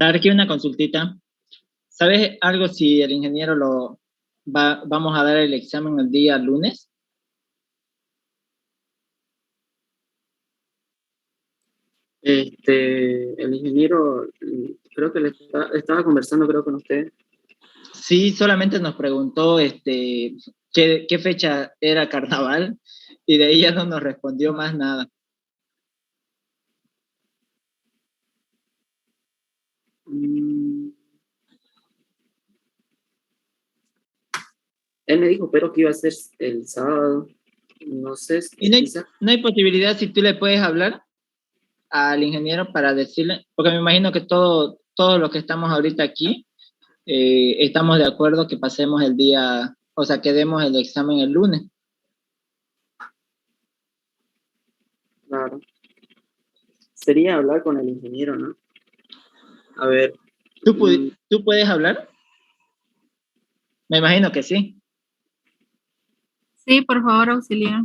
Aquí una consultita. ¿Sabes algo si el ingeniero vamos a dar el examen el día lunes? El ingeniero, creo que estaba conversando, creo, con usted. Sí, solamente nos preguntó qué fecha era carnaval y de ahí ya no nos respondió más nada. Mm, Él me dijo, pero que iba a ser el sábado. No sé, Y quizás. no hay posibilidad si tú le puedes hablar al ingeniero para decirle, porque me imagino que todos los que estamos ahorita aquí estamos de acuerdo que pasemos el día, o sea, que demos el examen el lunes. Claro. Sería hablar con el ingeniero, ¿no? A ver. ¿Tú puedes hablar? Me imagino que sí. Sí, por favor, auxilia.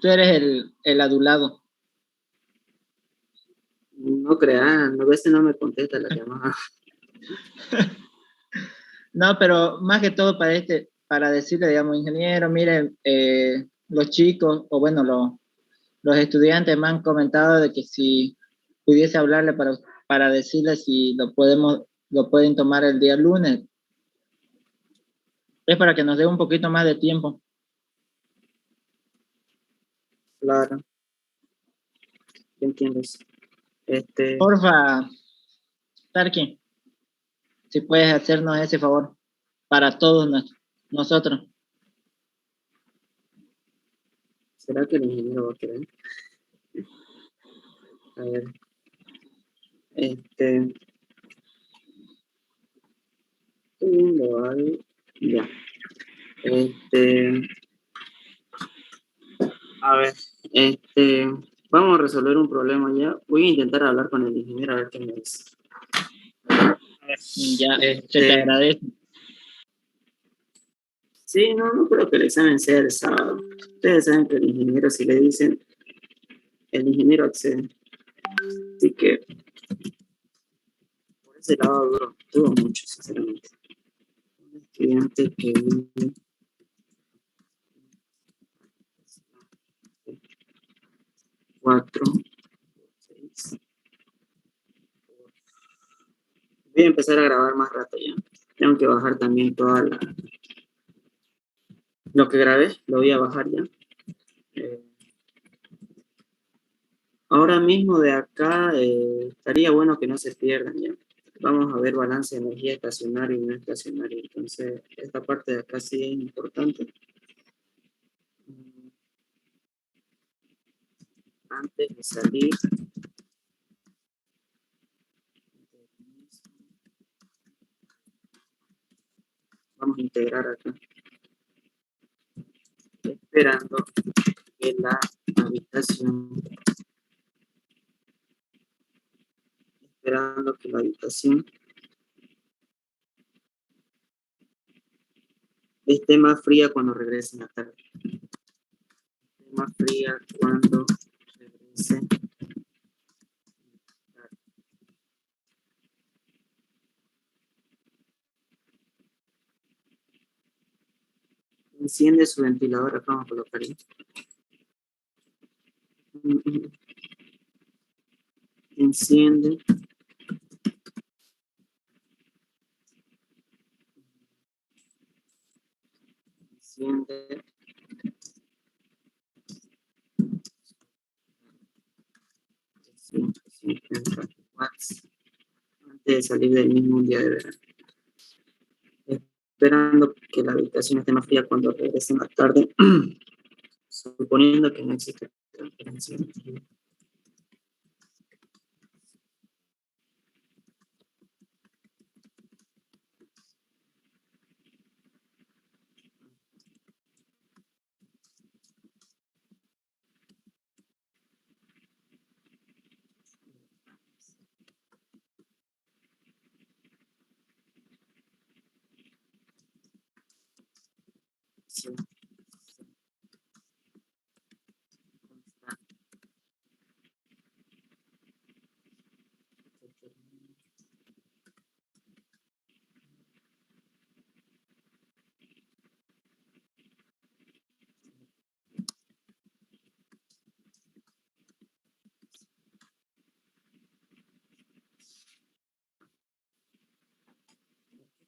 Tú eres el adulado. No crean, a veces no me contesta la llamada. No, pero más que todo para decirle, digamos, ingeniero, miren, los chicos, o bueno, los estudiantes me han comentado de que si pudiese hablarle para decirle si lo pueden tomar el día lunes. Es para que nos dé un poquito más de tiempo. Claro, entiendes. Porfa, Tarki, si puedes hacernos ese favor para todos nosotros. ¿Será que el ingeniero va a querer? A ver. Vale. Ya. A ver, vamos a resolver un problema ya. Voy a intentar hablar con el ingeniero a ver qué me dice. Ya, se te agradece. Sí, no creo que el examen sea el sábado. Ustedes saben que el ingeniero, si le dicen, el ingeniero accede. Así que, por ese lado dudo mucho, sinceramente. Un estudiante que vive 4, 6. Voy a empezar a grabar más rato ya. Tengo que bajar también lo que grabé, lo voy a bajar ya. Ahora mismo de acá estaría bueno que no se pierdan ya. Vamos a ver balance de energía estacionaria y no estacionaria. Entonces, esta parte de acá sí es importante. Antes de salir, vamos a integrar acá. Esperando que la habitación esté más fría cuando regresen a tarde. Esté más fría cuando regresen. Enciende su ventilador, acá vamos a colocar ahí. Enciende. Enciende. 150 watts. Antes de salir del mismo día de verano. Esperando que la habitación esté más fría cuando regrese más tarde. Suponiendo que no existe transferencia. Sí.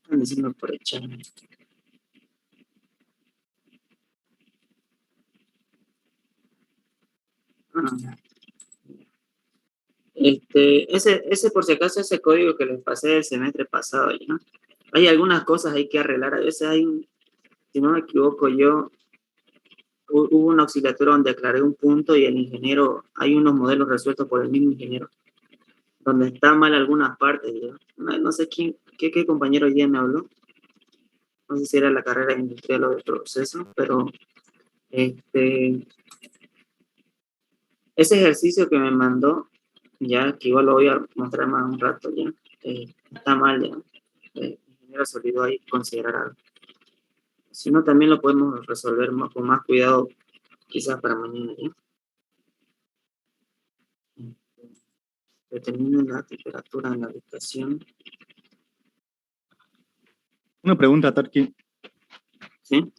Están diciendo por echar. Ese por si acaso, ese código que les pasé el semestre pasado, ¿no? Hay algunas cosas hay que arreglar. A veces si no me equivoco yo, hubo una auxiliatura donde aclaré un punto y el ingeniero, hay unos modelos resueltos por el mismo ingeniero, donde está mal algunas partes. No sé qué compañero hoy día me habló. No sé si era la carrera industrial o de proceso, pero ese ejercicio que me mandó, ya que igual lo voy a mostrar más un rato ya, está mal ya. El ingeniero se olvidó ahí considerar algo. Si no, también lo podemos resolver con más cuidado, quizás para mañana ya. Determine la temperatura en la habitación. Una pregunta, Tarki. ¿Sí?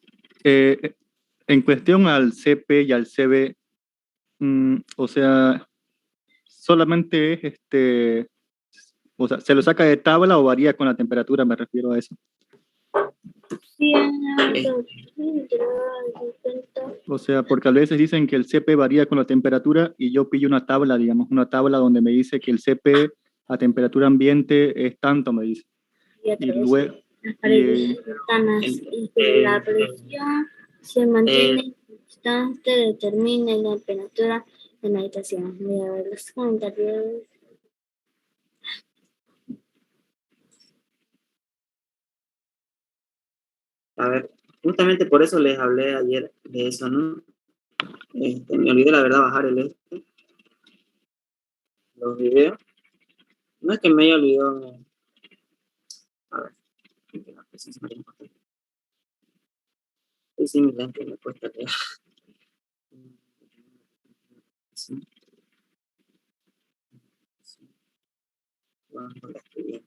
En cuestión al CP y al CB, o sea, solamente es o sea, ¿se lo saca de tabla o varía con la temperatura? Me refiero a eso. O sea, porque a veces dicen que el CP varía con la temperatura y yo pillo una tabla, digamos, una tabla donde me dice que el CP a temperatura ambiente es tanto, me dice. Y luego... Las paredes ventanas y que la presión se mantiene constante, determina la temperatura de la habitación. Voy a ver los comentarios. A ver, justamente por eso les hablé ayer de eso, ¿no? Me olvidé la verdad bajar los videos. No es que me haya olvidado. A ver, la presión se me haría importante. Sí, mi lente me cuesta leer. Sí. Bueno, no la escribí.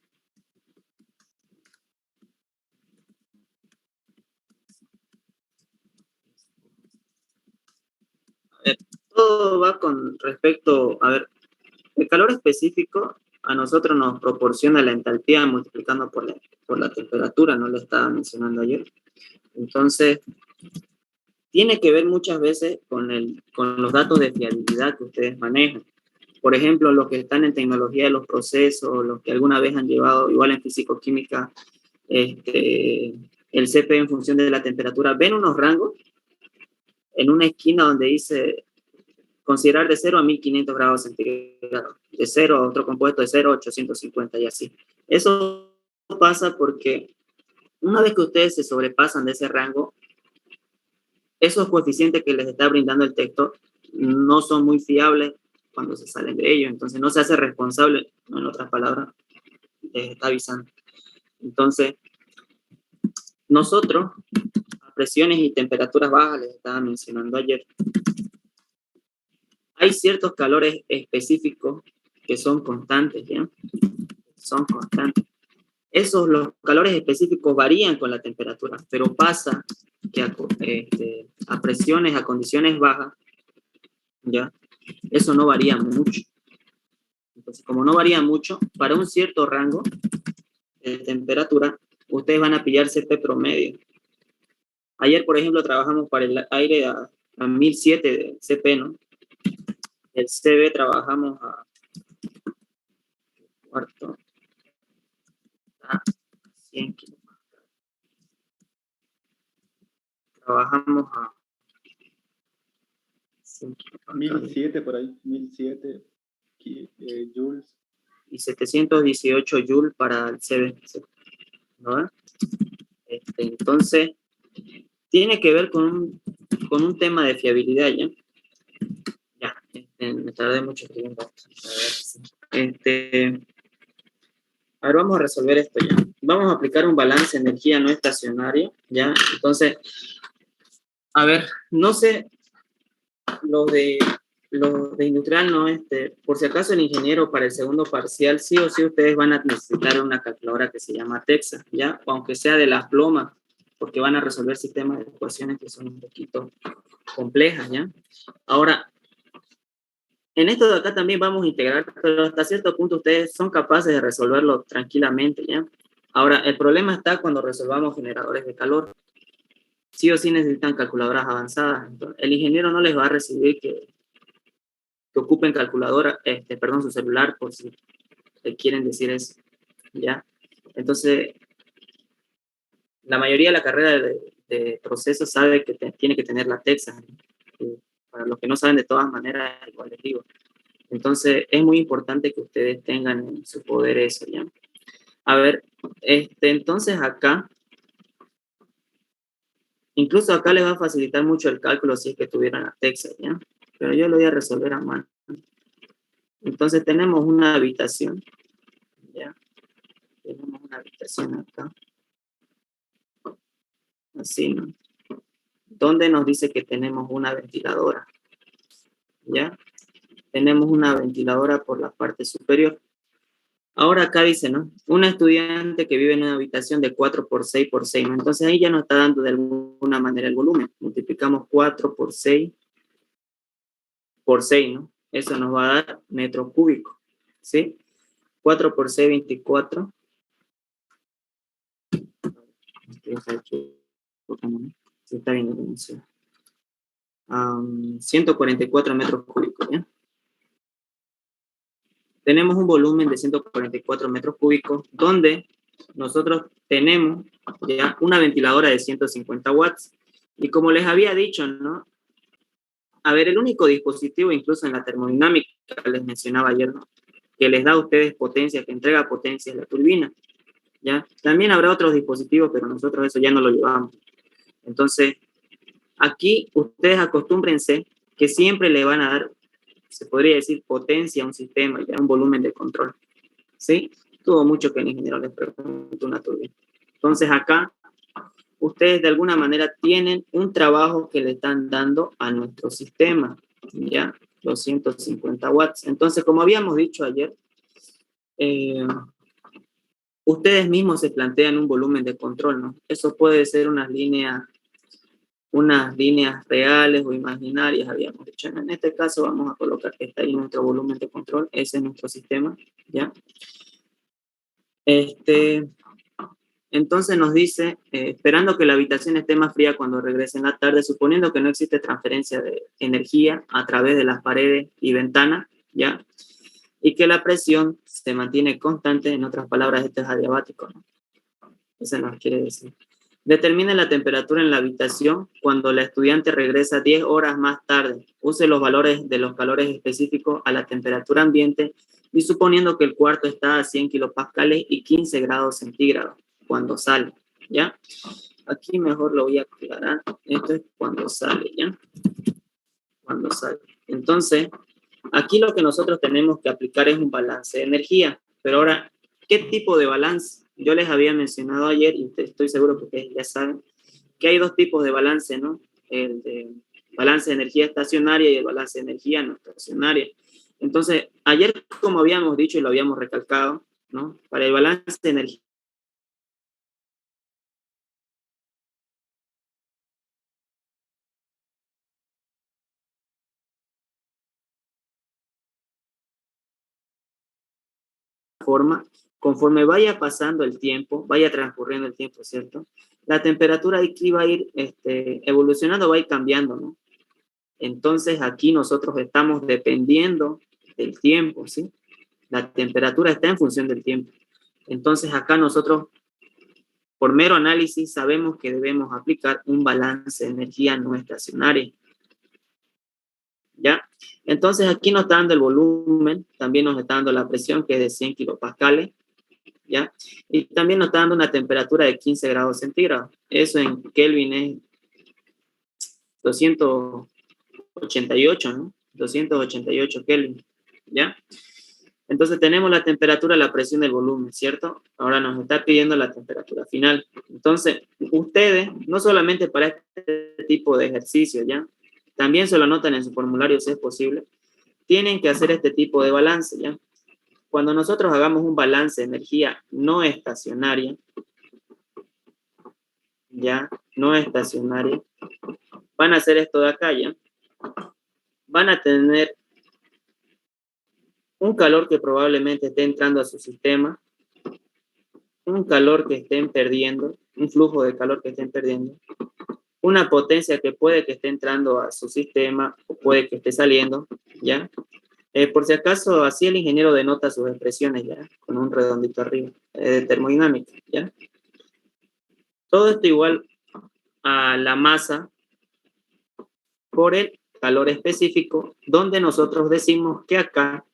A ver, todo va con respecto, a ver, el calor específico a nosotros nos proporciona la entalpía multiplicando por la temperatura, no lo estaba mencionando ayer. Entonces, tiene que ver muchas veces con los datos de fiabilidad que ustedes manejan. Por ejemplo, los que están en tecnología de los procesos, los que alguna vez han llevado, igual en físico-química, el CP en función de la temperatura, ven unos rangos en una esquina donde dice considerar de 0 a 1500 grados centígrados, de 0 a otro compuesto de 0 a 850 y así. Eso pasa porque una vez que ustedes se sobrepasan de ese rango, esos coeficientes que les está brindando el texto no son muy fiables cuando se salen de ellos, entonces no se hace responsable, en otras palabras, les está avisando. Entonces, nosotros, a presiones y temperaturas bajas, les estaba mencionando ayer, hay ciertos calores específicos que son constantes, ¿ya? Son constantes. los calores específicos varían con la temperatura, pero pasa que a presiones, a condiciones bajas, ¿ya? Eso no varía mucho. Entonces, como no varía mucho, para un cierto rango de temperatura, ustedes van a pillar CP promedio. Ayer, por ejemplo, trabajamos para el aire a 1007 de CP, ¿no? El CB trabajamos a cuarto, a 100 kilopascal. Trabajamos a 100 kilopascal. 1007 por ahí, 1007 joules. Y 718 joules para el CB, ¿no? Entonces, tiene que ver con un tema de fiabilidad, ¿ya? Ya, me tardé mucho tiempo. A ver, vamos a resolver esto ya. Vamos a aplicar un balance de energía no estacionario, ¿ya? Entonces, a ver, no sé, los de industrial, ¿no? Por si acaso el ingeniero para el segundo parcial, sí o sí ustedes van a necesitar una calculadora que se llama TEXA, ¿ya? O aunque sea de las plomas, porque van a resolver sistemas de ecuaciones que son un poquito complejas, ¿ya? Ahora, en esto de acá también vamos a integrar, pero hasta cierto punto ustedes son capaces de resolverlo tranquilamente, ¿ya? Ahora, el problema está cuando resolvamos generadores de calor. Sí o sí necesitan calculadoras avanzadas. Entonces, el ingeniero no les va a recibir que ocupen calculadora, perdón, su celular, por si le quieren decir eso, ¿ya? Entonces, la mayoría de la carrera de procesos sabe que tiene que tener la TEXA. Para los que no saben, de todas maneras, igual les digo. Entonces, es muy importante que ustedes tengan en su poder eso, ¿ya? A ver, entonces acá, incluso acá les va a facilitar mucho el cálculo si es que tuvieran la TEXA, ¿ya? Pero yo lo voy a resolver a mano. Entonces, tenemos una habitación, ¿ya? Tenemos una habitación acá. Así, ¿no? Donde nos dice que tenemos una ventiladora, ¿ya? Tenemos una ventiladora por la parte superior. Ahora acá dice, ¿no? Una estudiante que vive en una habitación de 4 por 6 por 6, ¿no? Entonces ahí ya nos está dando de alguna manera el volumen. Multiplicamos 4 por 6 por 6, ¿no? Eso nos va a dar metros cúbicos, ¿sí? 4 por 6, 24. Sí, está bien la dimensión. 144 metros cúbicos, ¿ya? Tenemos un volumen de 144 metros cúbicos, donde nosotros tenemos ya una ventiladora de 150 watts. Y como les había dicho, ¿no? A ver, el único dispositivo, incluso en la termodinámica, les mencionaba ayer, ¿no? Que les da a ustedes potencia, que entrega potencia, es la turbina, ¿ya? También habrá otros dispositivos, pero nosotros eso ya no lo llevamos. Entonces, aquí ustedes acostúmbrense que siempre le van a dar, se podría decir, potencia a un sistema, ya un volumen de control, ¿sí? Tuvo mucho que el ingeniero les preguntó una turbina. Entonces acá, ustedes de alguna manera tienen un trabajo que le están dando a nuestro sistema, ¿ya? Los 150 watts. Entonces, como habíamos dicho ayer, ustedes mismos se plantean un volumen de control, ¿no? Eso puede ser unas líneas reales o imaginarias, habíamos dicho. En este caso vamos a colocar que está ahí nuestro volumen de control, ese es nuestro sistema, ¿ya? Entonces nos dice, esperando que la habitación esté más fría cuando regrese en la tarde, suponiendo que no existe transferencia de energía a través de las paredes y ventanas, ¿ya? Y que la presión se mantiene constante, en otras palabras, esto es adiabático, ¿no? Eso nos quiere decir. Determine la temperatura en la habitación cuando la estudiante regresa 10 horas más tarde. Use los valores de los calores específicos a la temperatura ambiente y suponiendo que el cuarto está a 100 kilopascales y 15 grados centígrados cuando sale, ¿ya? Aquí mejor lo voy a aclarar. Esto es cuando sale, ¿ya? Cuando sale. Entonces, aquí lo que nosotros tenemos que aplicar es un balance de energía. Pero ahora, ¿qué tipo de balance? Yo les había mencionado ayer, y estoy seguro que ustedes ya saben, que hay dos tipos de balance, ¿no? El de balance de energía estacionaria y el balance de energía no estacionaria. Entonces, ayer, como habíamos dicho y lo habíamos recalcado, ¿no? Para el balance de energía forma, conforme vaya pasando el tiempo, vaya transcurriendo el tiempo, ¿cierto? La temperatura aquí va a ir evolucionando, va a ir cambiando, ¿no? Entonces aquí nosotros estamos dependiendo del tiempo, ¿sí? La temperatura está en función del tiempo. Entonces acá nosotros, por mero análisis, sabemos que debemos aplicar un balance de energía no estacionaria. ¿Ya? Entonces aquí nos está dando el volumen, también nos está dando la presión, que es de 100 kilopascales, ¿ya? Y también nos está dando una temperatura de 15 grados centígrados. Eso en Kelvin es 288, ¿no? 288 Kelvin, ¿ya? Entonces tenemos la temperatura, la presión, el volumen, ¿cierto? Ahora nos está pidiendo la temperatura final. Entonces, ustedes, no solamente para este tipo de ejercicio, ¿ya? También se lo anotan en su formulario si es posible, tienen que hacer este tipo de balance, ¿ya? Cuando nosotros hagamos un balance de energía no estacionaria, ¿ya? No estacionaria, van a hacer esto de acá, ¿ya? Van a tener un calor que probablemente esté entrando a su sistema, un calor que estén perdiendo, un flujo de calor que estén perdiendo, una potencia que puede que esté entrando a su sistema o puede que esté saliendo, ¿ya? Por si acaso, así el ingeniero denota sus expresiones, ¿ya? Con un redondito arriba, de termodinámica, ¿ya? Todo esto igual a la masa por el calor específico, donde nosotros decimos que acá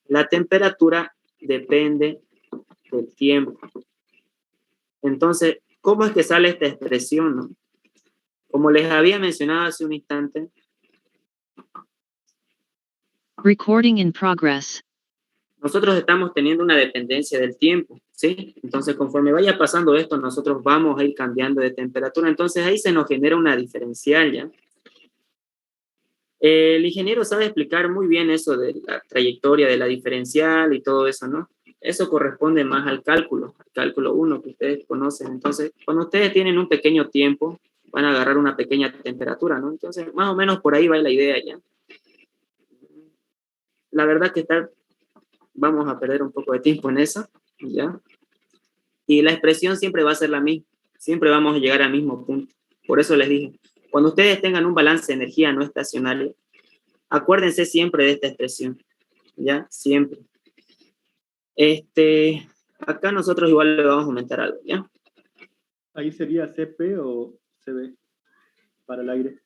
la temperatura depende del tiempo. Entonces, ¿cómo es que sale esta expresión, no? Como les había mencionado hace un instante. Recording in progress. Nosotros estamos teniendo una dependencia del tiempo, ¿sí? Entonces, conforme vaya pasando esto, nosotros vamos a ir cambiando de temperatura. Entonces, ahí se nos genera una diferencial, ¿ya? El ingeniero sabe explicar muy bien eso de la trayectoria de la diferencial y todo eso, ¿no? Eso corresponde más al cálculo 1 que ustedes conocen. Entonces, cuando ustedes tienen un pequeño tiempo, van a agarrar una pequeña temperatura, ¿no? Entonces, más o menos por ahí va la idea ya. La verdad que vamos a perder un poco de tiempo en eso, ¿ya? Y la expresión siempre va a ser la misma. Siempre vamos a llegar al mismo punto. Por eso les dije, cuando ustedes tengan un balance de energía no estacionaria, acuérdense siempre de esta expresión, ¿ya? Siempre. Acá nosotros igual le vamos a aumentar algo, ¿ya? ¿Ahí sería CP o CB para el aire?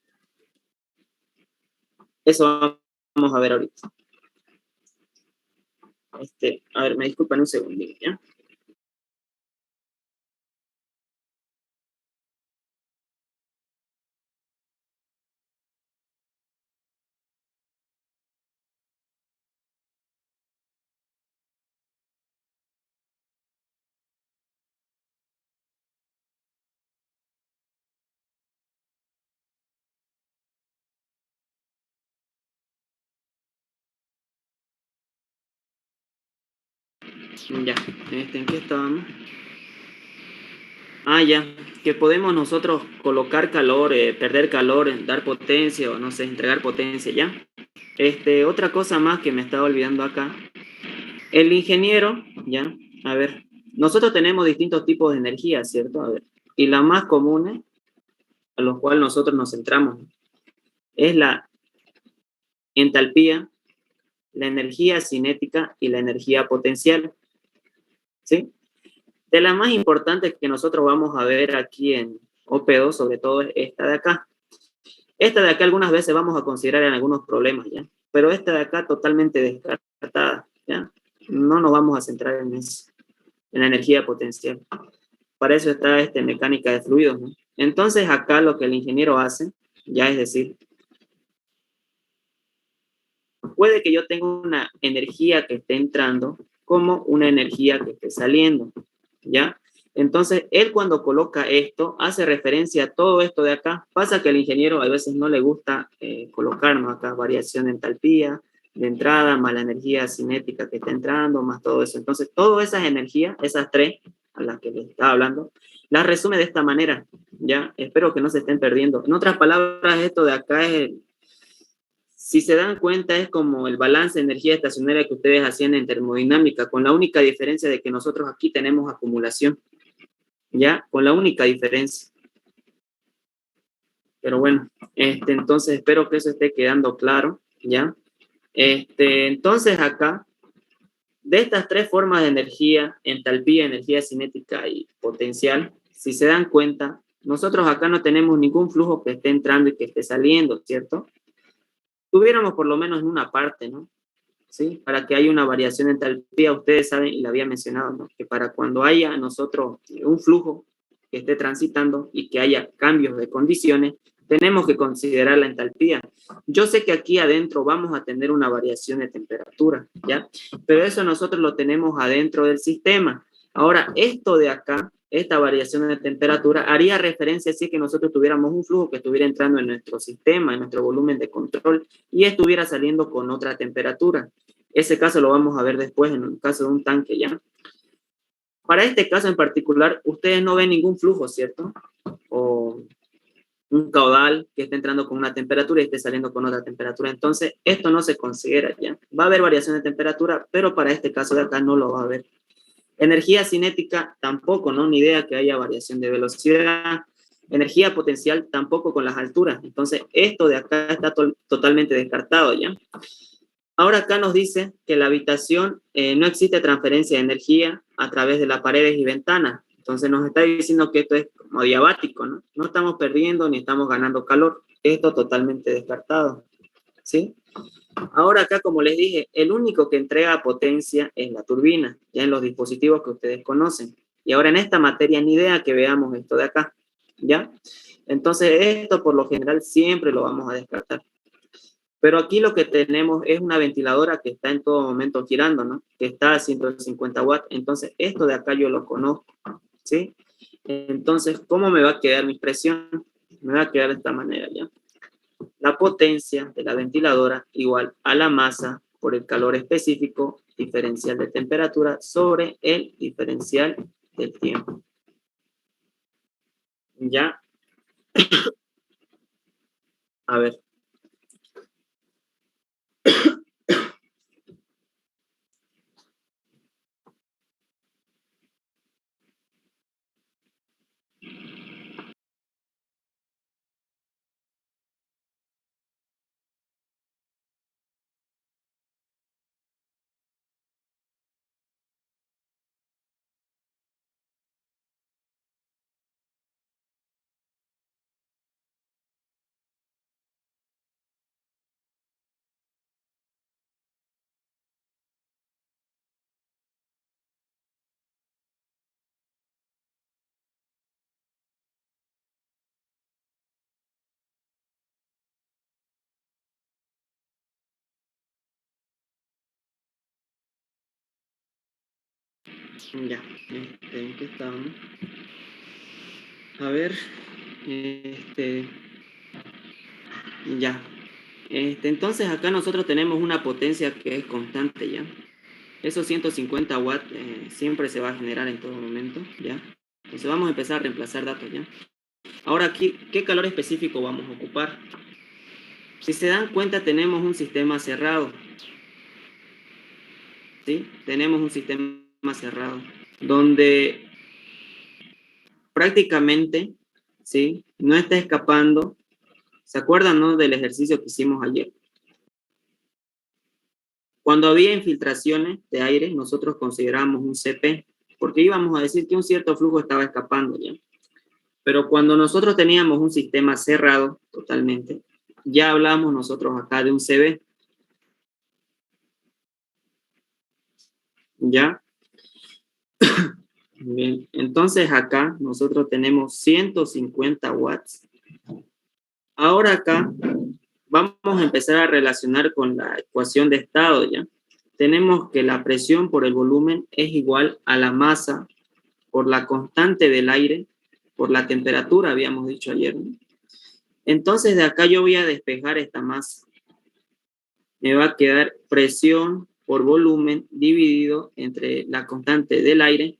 Eso vamos a ver ahorita. A ver, me disculpan un segundito, ¿ya? Ya, ¿en qué estábamos? Ah, ya, que podemos nosotros colocar calor, perder calor, dar potencia o no sé, entregar potencia, ¿ya? Otra cosa más que me estaba olvidando acá. El ingeniero, ¿ya? A ver, nosotros tenemos distintos tipos de energía, ¿cierto? A ver, y la más común, a los cuales nosotros nos centramos, es la entalpía, la energía cinética y la energía potencial, ¿sí? De las más importantes que nosotros vamos a ver aquí en OP2, sobre todo es esta de acá. Esta de acá algunas veces vamos a considerar en algunos problemas, ¿ya? Pero esta de acá totalmente descartada, ¿ya? No nos vamos a centrar en eso, en la energía potencial. Para eso está mecánica de fluidos, ¿no? Entonces acá lo que el ingeniero hace, ya es decir, puede que yo tenga una energía que esté entrando como una energía que esté saliendo, ¿ya? Entonces, él cuando coloca esto, hace referencia a todo esto de acá. Pasa que al ingeniero a veces no le gusta colocarnos acá variación de entalpía, de entrada, más la energía cinética que está entrando, más todo eso. Entonces, todas esas energías, esas tres a las que les estaba hablando, las resume de esta manera, ¿ya? Espero que no se estén perdiendo. En otras palabras, esto de acá es Si se dan cuenta, es como el balance de energía estacionaria que ustedes hacían en termodinámica, con la única diferencia de que nosotros aquí tenemos acumulación, ¿ya? Con la única diferencia. Pero bueno, entonces espero que eso esté quedando claro, ¿ya? Entonces acá, de estas tres formas de energía, entalpía, energía cinética y potencial, si se dan cuenta, nosotros acá no tenemos ningún flujo que esté entrando y que esté saliendo, ¿cierto? Tuviéramos por lo menos en una parte, ¿no? ¿Sí? Para que haya una variación de entalpía, ustedes saben, y lo había mencionado, ¿no? Que para cuando haya nosotros un flujo que esté transitando y que haya cambios de condiciones, tenemos que considerar la entalpía. Yo sé que aquí adentro vamos a tener una variación de temperatura, ¿ya? Pero eso nosotros lo tenemos adentro del sistema. Ahora, esto de acá, esta variación de temperatura, haría referencia si es que nosotros tuviéramos un flujo que estuviera entrando en nuestro sistema, en nuestro volumen de control, y estuviera saliendo con otra temperatura. Ese caso lo vamos a ver después en el caso de un tanque, ¿ya? Para este caso en particular, ustedes no ven ningún flujo, ¿cierto? O un caudal que esté entrando con una temperatura y esté saliendo con otra temperatura. Entonces, esto no se considera, ¿ya? Va a haber variación de temperatura, pero para este caso de acá no lo va a haber. Energía cinética tampoco, ¿no? Ni idea que haya variación de velocidad. Energía potencial tampoco con las alturas. Entonces, esto de acá está totalmente descartado, ¿ya? Ahora acá nos dice que en la habitación no existe transferencia de energía a través de las paredes y ventanas. Entonces nos está diciendo que esto es como diabático, ¿no? No estamos perdiendo ni estamos ganando calor. Esto totalmente descartado, ¿sí? Ahora acá, como les dije, el único que entrega potencia es la turbina, ya en los dispositivos que ustedes conocen. Y ahora en esta materia ni idea que veamos esto de acá, ¿ya? Entonces esto por lo general siempre lo vamos a descartar. Pero aquí lo que tenemos es una ventiladora que está en todo momento girando, ¿no? Que está a 150 watts. Entonces, esto de acá yo lo conozco, ¿sí? Entonces, ¿cómo me va a quedar mi presión? Me va a quedar de esta manera, ¿ya? La potencia de la ventiladora igual a la masa por el calor específico diferencial de temperatura sobre el diferencial del tiempo. ¿Ya? A ver. Ya, ¿en qué estamos? A ver, ya. Entonces acá nosotros tenemos una potencia que es constante, ¿ya? Esos 150 watts siempre se va a generar en todo momento, ¿ya? Entonces vamos a empezar a reemplazar datos, ¿ya? Ahora aquí, ¿qué calor específico vamos a ocupar? Si se dan cuenta, tenemos un sistema cerrado, ¿sí? Tenemos un sistema cerrado, donde prácticamente, ¿sí? No está escapando. ¿Se acuerdan, no, del ejercicio que hicimos ayer? Cuando había infiltraciones de aire, nosotros consideramos un CP, porque íbamos a decir que un cierto flujo estaba escapando, ¿ya? Pero cuando nosotros teníamos un sistema cerrado totalmente, ya hablamos nosotros acá de un CB. ¿Ya? Bien, entonces acá nosotros tenemos 150 watts. Ahora acá vamos a empezar a relacionar con la ecuación de estado, ¿ya? Tenemos que la presión por el volumen es igual a la masa por la constante del aire por la temperatura, habíamos dicho ayer, ¿no? Entonces de acá yo voy a despejar esta masa. Me va a quedar presión por volumen dividido entre la constante del aire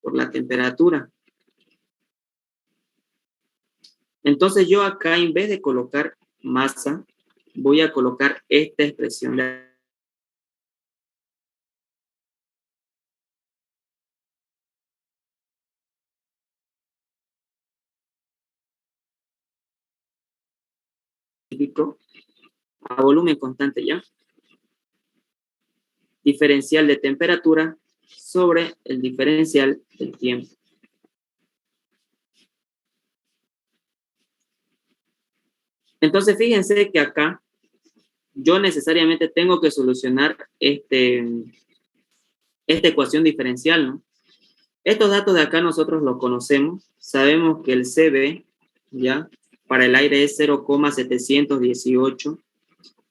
por la temperatura. Entonces yo acá, en vez de colocar masa, voy a colocar esta expresión de a volumen constante, ¿ya? Diferencial de temperatura sobre el diferencial del tiempo. Entonces, fíjense que acá yo necesariamente tengo que solucionar esta ecuación diferencial, ¿no? Estos datos de acá nosotros los conocemos. Sabemos que el CB, ¿ya? Para el aire es 0,718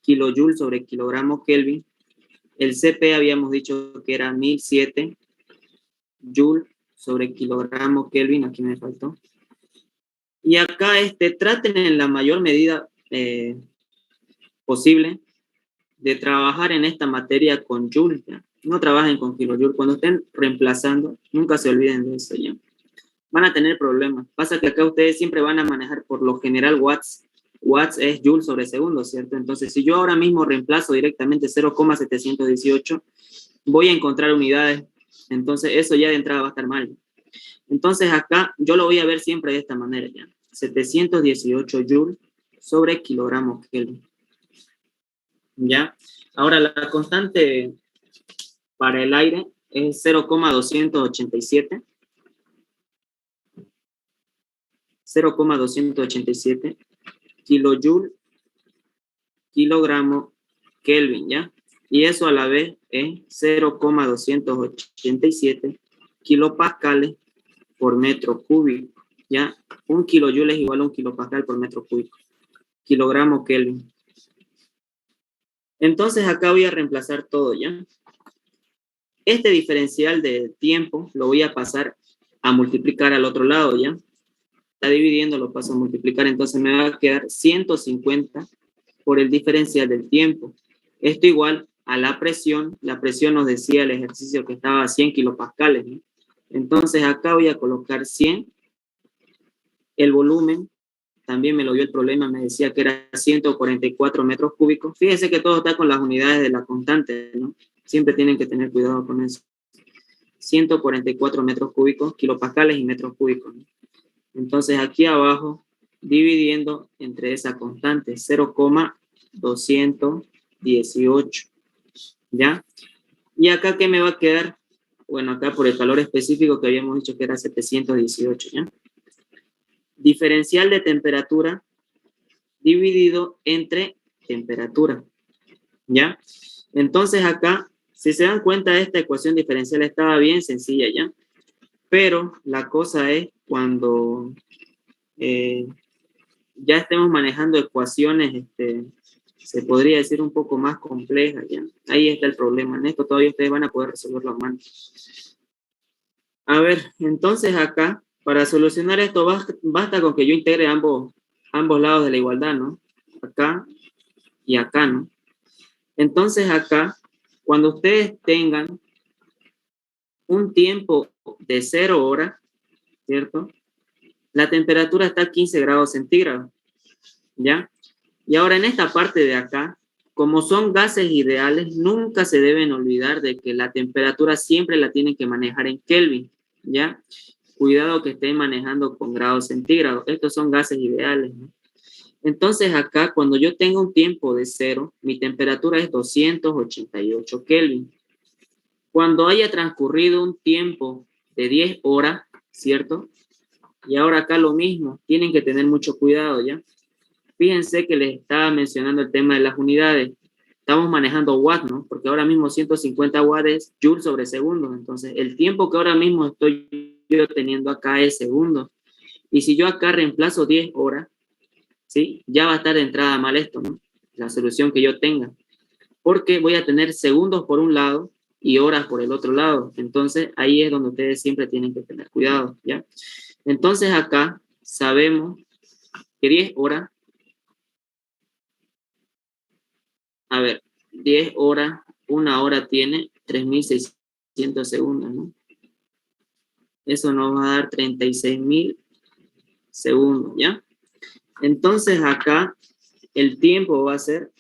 kilojoules sobre kilogramo Kelvin. El CP habíamos dicho que era 1007 joule sobre kilogramo Kelvin. Aquí me faltó. Y acá traten en la mayor medida posible de trabajar en esta materia con joule, ¿ya? No trabajen con kilojoule. Cuando estén reemplazando, nunca se olviden de eso, ¿ya? Van a tener problemas. Pasa que acá ustedes siempre van a manejar por lo general watts. Watts es joule sobre segundo, ¿cierto? Entonces, si yo ahora mismo reemplazo directamente 0,718, voy a encontrar unidades. Entonces, eso ya de entrada va a estar mal. Entonces, acá yo lo voy a ver siempre de esta manera, ¿ya? 718 joule sobre kilogramo Kelvin. ¿Ya? Ahora, la constante para el aire es 0,287. 0,287 kilojoule kilogramo Kelvin, ¿ya? Y eso a la vez es 0,287 kilopascales por metro cúbico, ¿ya? Un kilojoule es igual a un kilopascal por metro cúbico. Kilogramo Kelvin. Entonces acá voy a reemplazar todo, ¿ya? Este diferencial de tiempo lo voy a pasar a multiplicar al otro lado, ¿ya? Está dividiendo, lo paso a multiplicar, entonces me va a quedar 150 por el diferencial del tiempo. Esto igual a la presión nos decía el ejercicio que estaba a 100 kilopascales, ¿no? Entonces acá voy a colocar 100, el volumen, también me lo dio el problema, me decía que era 144 metros cúbicos. Fíjense que todo está con las unidades de la constante, ¿no? Siempre tienen que tener cuidado con eso. 144 metros cúbicos, kilopascales y metros cúbicos, ¿no? Entonces aquí abajo, dividiendo entre esa constante, 0,218, ¿ya? Y acá, ¿qué me va a quedar? Bueno, acá por el calor específico que habíamos dicho que era 718, ¿ya? Diferencial de temperatura dividido entre temperatura, ¿ya? Entonces acá, si se dan cuenta, esta ecuación diferencial estaba bien sencilla, ¿ya? Pero la cosa es cuando ya estemos manejando ecuaciones, se podría decir un poco más complejas, ¿ya? Ahí está el problema. En esto todavía ustedes van a poder resolverlo a mano. A ver, entonces acá, para solucionar esto, basta con que yo integre ambos lados de la igualdad, ¿no? Acá y acá, ¿no? Entonces acá, cuando ustedes tengan un tiempo de 0 horas, ¿cierto? La temperatura está a 15 grados centígrados, ¿ya? Y ahora en esta parte de acá, como son gases ideales, nunca se deben olvidar de que la temperatura siempre la tienen que manejar en Kelvin, ¿ya? Cuidado que estén manejando con grados centígrados. Estos son gases ideales, ¿no? Entonces acá, cuando yo tengo un tiempo de 0, mi temperatura es 288 Kelvin. Cuando haya transcurrido un tiempo de 10 horas, ¿cierto? Y ahora acá lo mismo, tienen que tener mucho cuidado, ¿ya? Fíjense que les estaba mencionando el tema de las unidades. Estamos manejando watts, ¿no? Porque ahora mismo 150 watts es joule sobre segundo. Entonces, el tiempo que ahora mismo estoy yo teniendo acá es segundo. Y si yo acá reemplazo 10 horas, ¿sí? Ya va a estar de entrada mal esto, ¿no? La solución que yo tenga. Porque voy a tener segundos por un lado y horas por el otro lado. Entonces, ahí es donde ustedes siempre tienen que tener cuidado, ¿ya? Entonces, acá sabemos que 10 horas, a ver, 10 horas, una hora tiene 3.600 segundos, ¿no? Eso nos va a dar 36.000 segundos, ¿ya? Entonces, acá el tiempo va a ser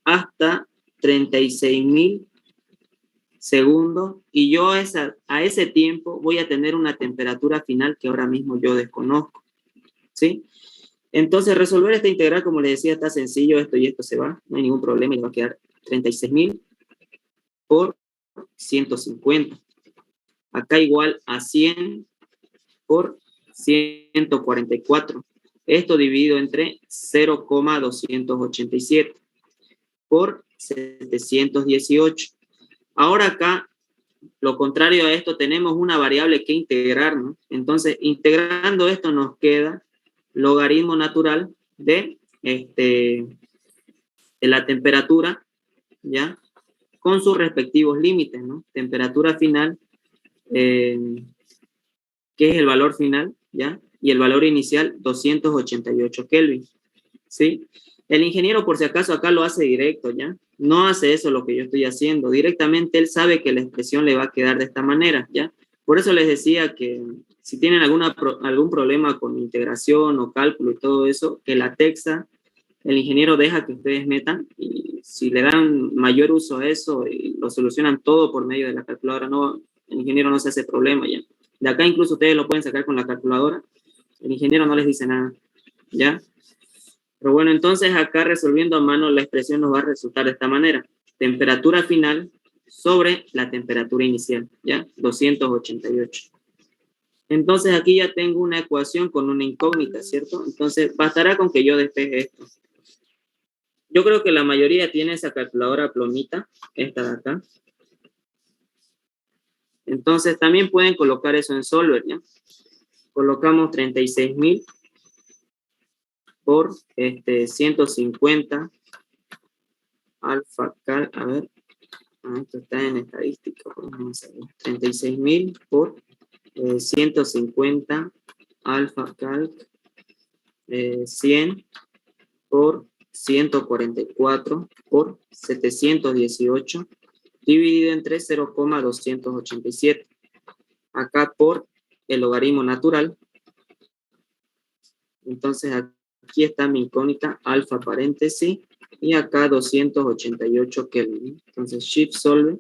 hasta 36.000 segundos, y yo a ese tiempo voy a tener una temperatura final que ahora mismo yo desconozco, ¿sí? Entonces, resolver esta integral, como les decía, está sencillo, esto y esto se va, no hay ningún problema, y va a quedar 36.000 por 150. Acá igual a 100 por 144. Esto dividido entre 0,287 por 718. Ahora acá, lo contrario a esto, tenemos una variable que integrar, ¿no? Entonces, integrando esto nos queda logaritmo natural de la temperatura, ¿ya? Con sus respectivos límites, ¿no? Temperatura final, que es el valor final, ¿ya? Y el valor inicial, 288 Kelvin, ¿sí? El ingeniero, por si acaso, acá lo hace directo, ¿ya? No hace eso lo que yo estoy haciendo. Directamente él sabe que la expresión le va a quedar de esta manera, ¿ya? Por eso les decía que si tienen algún problema con integración o cálculo y todo eso, que la texa, el ingeniero deja que ustedes metan, y si le dan mayor uso a eso y lo solucionan todo por medio de la calculadora, no, el ingeniero no se hace problema, ¿ya? De acá incluso ustedes lo pueden sacar con la calculadora, el ingeniero no les dice nada, ¿ya? Pero bueno, entonces acá resolviendo a mano la expresión nos va a resultar de esta manera. Temperatura final sobre la temperatura inicial, ¿ya? 288. Entonces aquí ya tengo una ecuación con una incógnita, ¿cierto? Entonces bastará con que yo despeje esto. Yo creo que la mayoría tiene esa calculadora plomita, esta de acá. Entonces también pueden colocar eso en Solver, ¿ya? Colocamos 36.000 por 150 alfa cal, a ver, esto está en estadística, vamos a ver, 36.000 por 150 alfa cal, 100 por 144 por 718 dividido entre 0,287. Acá por el logaritmo natural. Entonces aquí está mi incógnita, alfa paréntesis, y acá 288 Kelvin. Entonces shift solve.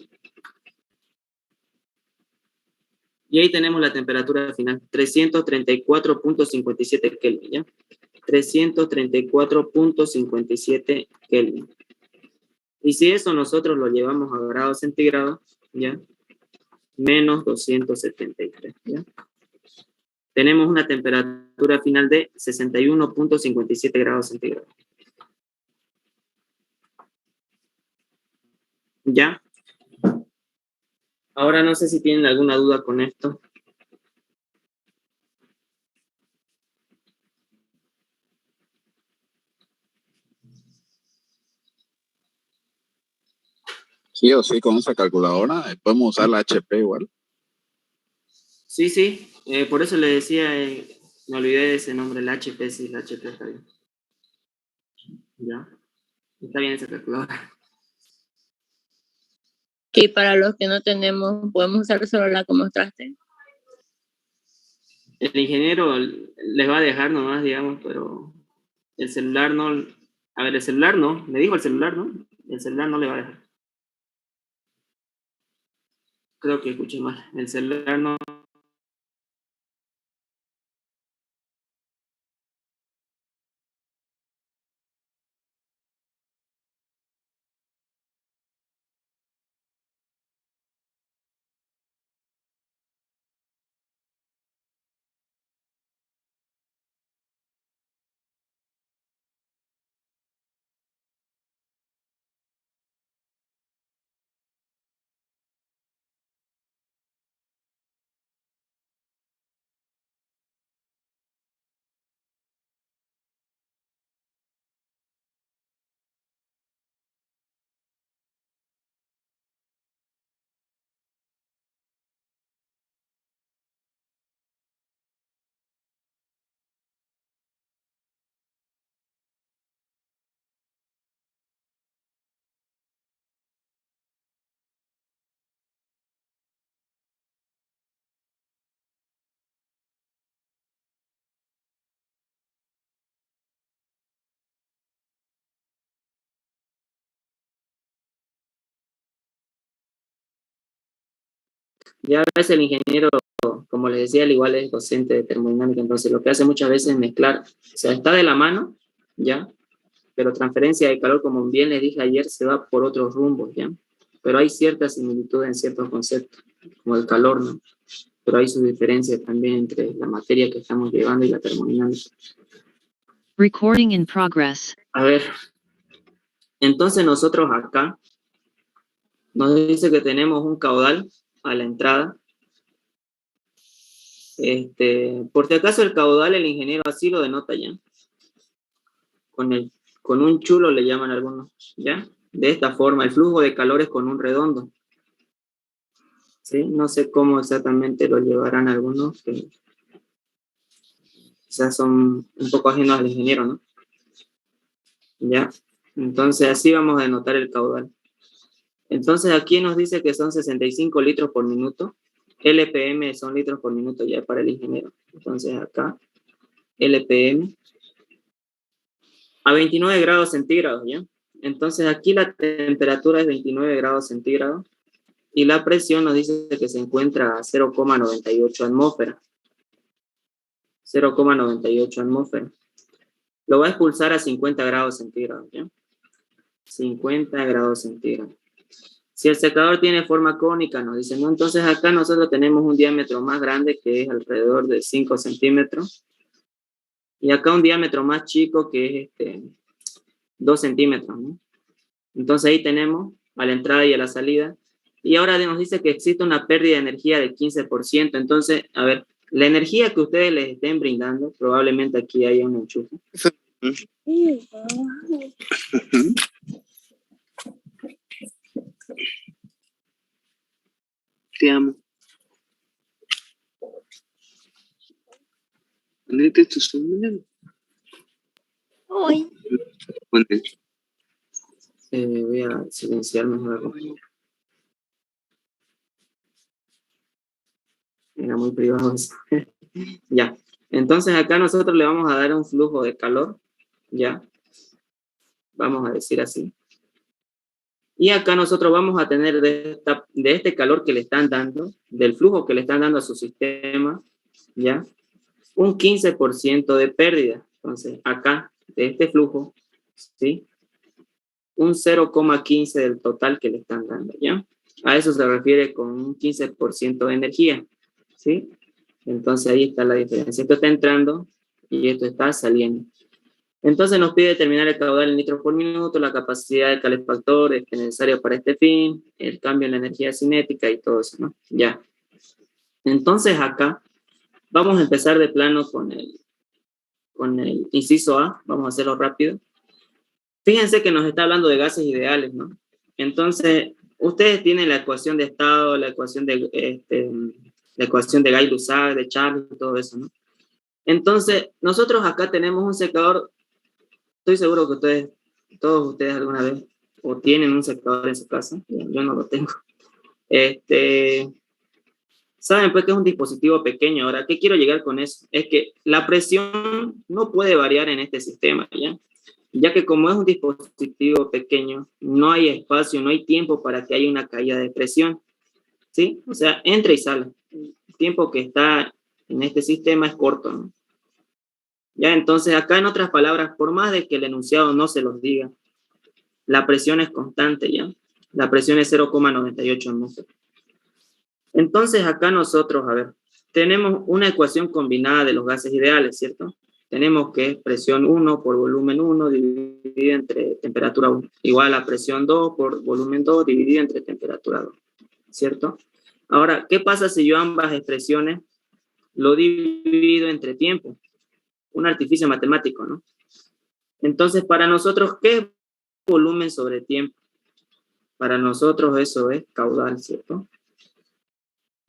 Y ahí tenemos la temperatura final, 334.57 Kelvin, ¿ya? 334.57 Kelvin. Y si eso nosotros lo llevamos a grados centígrados, ¿ya? Menos 273, ¿ya? Tenemos una temperatura final de 61.57 grados centígrados. ¿Ya? Ahora no sé si tienen alguna duda con esto. Sí o sí, con esa calculadora podemos usar la HP igual. Sí, sí, por eso le decía, me olvidé de ese nombre, el HP, sí, el HP está bien. Ya, está bien esa calculadora. Y para los que no tenemos, podemos usar solo la que mostraste. El ingeniero les va a dejar nomás, digamos, pero el celular no. A ver, el celular no, me dijo el celular, ¿no? El celular no le va a dejar. Creo que escuché mal. El celular no Ya a veces el ingeniero, como les decía, al igual es docente de termodinámica, entonces lo que hace muchas veces es mezclar, o sea, está de la mano, ¿ya? Pero transferencia de calor, como bien les dije ayer, se va por otros rumbos, ¿ya? Pero hay cierta similitud en ciertos conceptos, como el calor, ¿no? Pero hay su diferencia también entre la materia que estamos llevando y la termodinámica. Recording in progress. A ver, entonces nosotros acá nos dice que tenemos un caudal a la entrada. Por si acaso el caudal el ingeniero así lo denota ya. Con un chulo le llaman algunos, ¿ya? De esta forma, el flujo de calor es con un redondo. ¿Sí? No sé cómo exactamente lo llevarán algunos, que quizás son un poco ajenos al ingeniero, ¿no? ¿Ya? Entonces así vamos a denotar el caudal. Entonces aquí nos dice que son 65 litros por minuto. LPM son litros por minuto ya para el ingeniero. Entonces acá, LPM a 29 grados centígrados, ¿ya? Entonces aquí la temperatura es 29 grados centígrados y la presión nos dice que se encuentra a 0,98 atmósferas. 0,98 atmósferas. Lo va a expulsar a 50 grados centígrados, ¿ya? 50 grados centígrados. Si el secador tiene forma cónica, nos dicen, ¿no? Entonces acá nosotros tenemos un diámetro más grande que es alrededor de 5 centímetros. Y acá un diámetro más chico que es 2 centímetros, ¿no? Entonces ahí tenemos a la entrada y a la salida. Y ahora nos dice que existe una pérdida de energía del 15%. Entonces, a ver, la energía que ustedes les estén brindando, probablemente aquí haya un enchufe. Te amo. Ponete tu sombrero. Hoy. Voy a silenciar mejor. Era muy privado eso. Ya. Entonces acá nosotros le vamos a dar un flujo de calor. Ya. Vamos a decir así. Y acá nosotros vamos a tener de este calor que le están dando, del flujo que le están dando a su sistema, ¿ya? Un 15% de pérdida. Entonces, acá, de este flujo, ¿sí? Un 0,15 del total que le están dando, ¿ya? A eso se refiere con un 15% de energía, ¿sí? Entonces, ahí está la diferencia. Esto está entrando y esto está saliendo. Entonces nos pide determinar el caudal en litros por minuto, la capacidad de calefactor necesaria para este fin, el cambio en la energía cinética y todo eso, ¿no? Ya. Entonces acá vamos a empezar de plano con el inciso A, vamos a hacerlo rápido. Fíjense que nos está hablando de gases ideales, ¿no? Entonces, ustedes tienen la ecuación de estado, la ecuación de Gay-Lussac, de Charles y todo eso, ¿no? Entonces, nosotros acá tenemos un secador. Estoy seguro que todos ustedes alguna vez o tienen un secador en su casa. Yo no lo tengo. Saben pues que es un dispositivo pequeño. Ahora, ¿qué quiero llegar con eso? Es que la presión no puede variar en este sistema, ya que como es un dispositivo pequeño, no hay espacio, no hay tiempo para que haya una caída de presión, ¿sí? O sea, entra y sale. El tiempo que está en este sistema es corto, ¿no? Ya, entonces acá en otras palabras, por más de que el enunciado no se los diga, la presión es constante, ¿ya? La presión es 0,98 atmósferas. Entonces acá nosotros, a ver, tenemos una ecuación combinada de los gases ideales, ¿cierto? Tenemos que es presión 1 por volumen 1 dividida entre temperatura 1, igual a presión 2 por volumen 2 dividida entre temperatura 2, ¿cierto? Ahora, ¿qué pasa si yo ambas expresiones lo divido entre tiempo? Un artificio matemático, ¿no? Entonces, para nosotros, ¿qué es volumen sobre tiempo? Para nosotros eso es caudal, ¿cierto?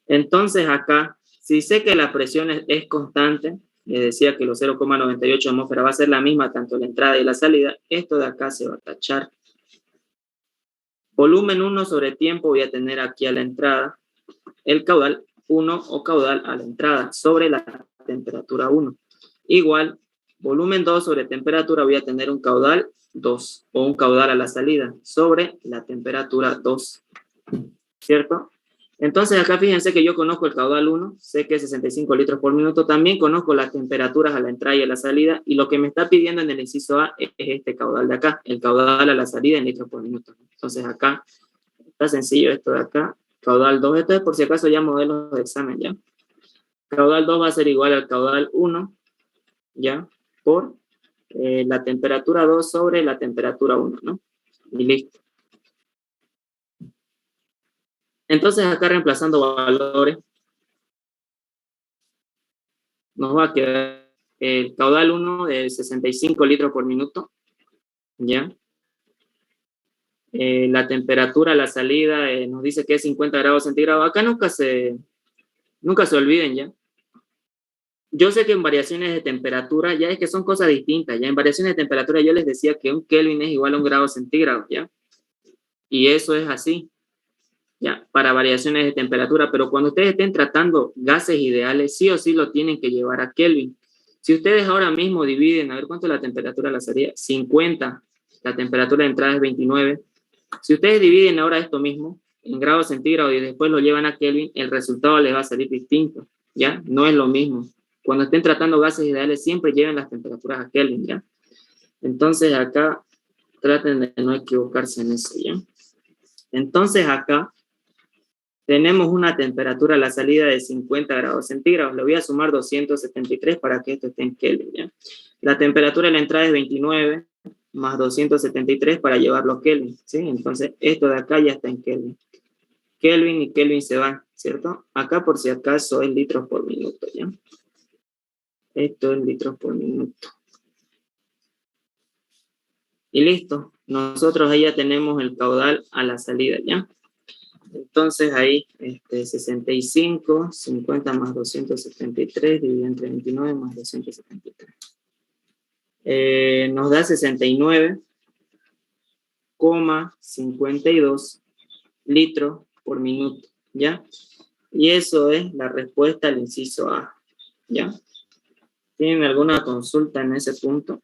Entonces, acá, si sé que la presión es constante, les decía que los 0,98 atmósferas va a ser la misma tanto la entrada y la salida, esto de acá se va a tachar. Volumen 1 sobre tiempo voy a tener aquí a la entrada el caudal 1 o caudal a la entrada sobre la temperatura 1. Igual, volumen 2 sobre temperatura voy a tener un caudal 2 o un caudal a la salida sobre la temperatura 2, ¿cierto? Entonces acá fíjense que yo conozco el caudal 1, sé que es 65 litros por minuto, también conozco las temperaturas a la entrada y a la salida, y lo que me está pidiendo en el inciso A es este caudal de acá, el caudal a la salida en litros por minuto. Entonces acá está sencillo esto de acá, caudal 2, esto es por si acaso ya modelos de examen, ¿ya? Caudal 2 va a ser igual al caudal 1, ¿ya? Por la temperatura 2 sobre la temperatura 1, ¿no? Y listo. Entonces acá reemplazando valores, nos va a quedar el caudal 1 de 65 litros por minuto, ¿ya? La temperatura a la salida nos dice que es 50 grados centígrados. Acá nunca se olviden, ¿ya? Yo sé que en variaciones de temperatura, ya es que son cosas distintas, ya en variaciones de temperatura yo les decía que un Kelvin es igual a un grado centígrado, ¿ya? Y eso es así, ¿ya? Para variaciones de temperatura, pero cuando ustedes estén tratando gases ideales, sí o sí lo tienen que llevar a Kelvin. Si ustedes ahora mismo dividen, a ver cuánto es la temperatura la salida, 50, la temperatura de entrada es 29. Si ustedes dividen ahora esto mismo en grados centígrados y después lo llevan a Kelvin, el resultado les va a salir distinto, ¿ya? No es lo mismo. Cuando estén tratando gases ideales, siempre lleven las temperaturas a Kelvin, ¿ya? Entonces acá, traten de no equivocarse en eso, ¿ya? Entonces acá, tenemos una temperatura a la salida de 50 grados centígrados. Le voy a sumar 273 para que esto esté en Kelvin, ¿ya? La temperatura de la entrada es 29 más 273 para llevarlo a Kelvin, ¿sí? Entonces, esto de acá ya está en Kelvin. Kelvin y Kelvin se van, ¿cierto? Acá, por si acaso, es litros por minuto, ¿ya? Esto es litros por minuto. Y listo. Nosotros ahí ya tenemos el caudal a la salida, ¿ya? Entonces ahí 65, 50 más 273 dividido entre 29 más 273. Nos da 69,52 litros por minuto, ¿ya? Y eso es la respuesta al inciso A, ¿ya? ¿Tienen alguna consulta en ese punto?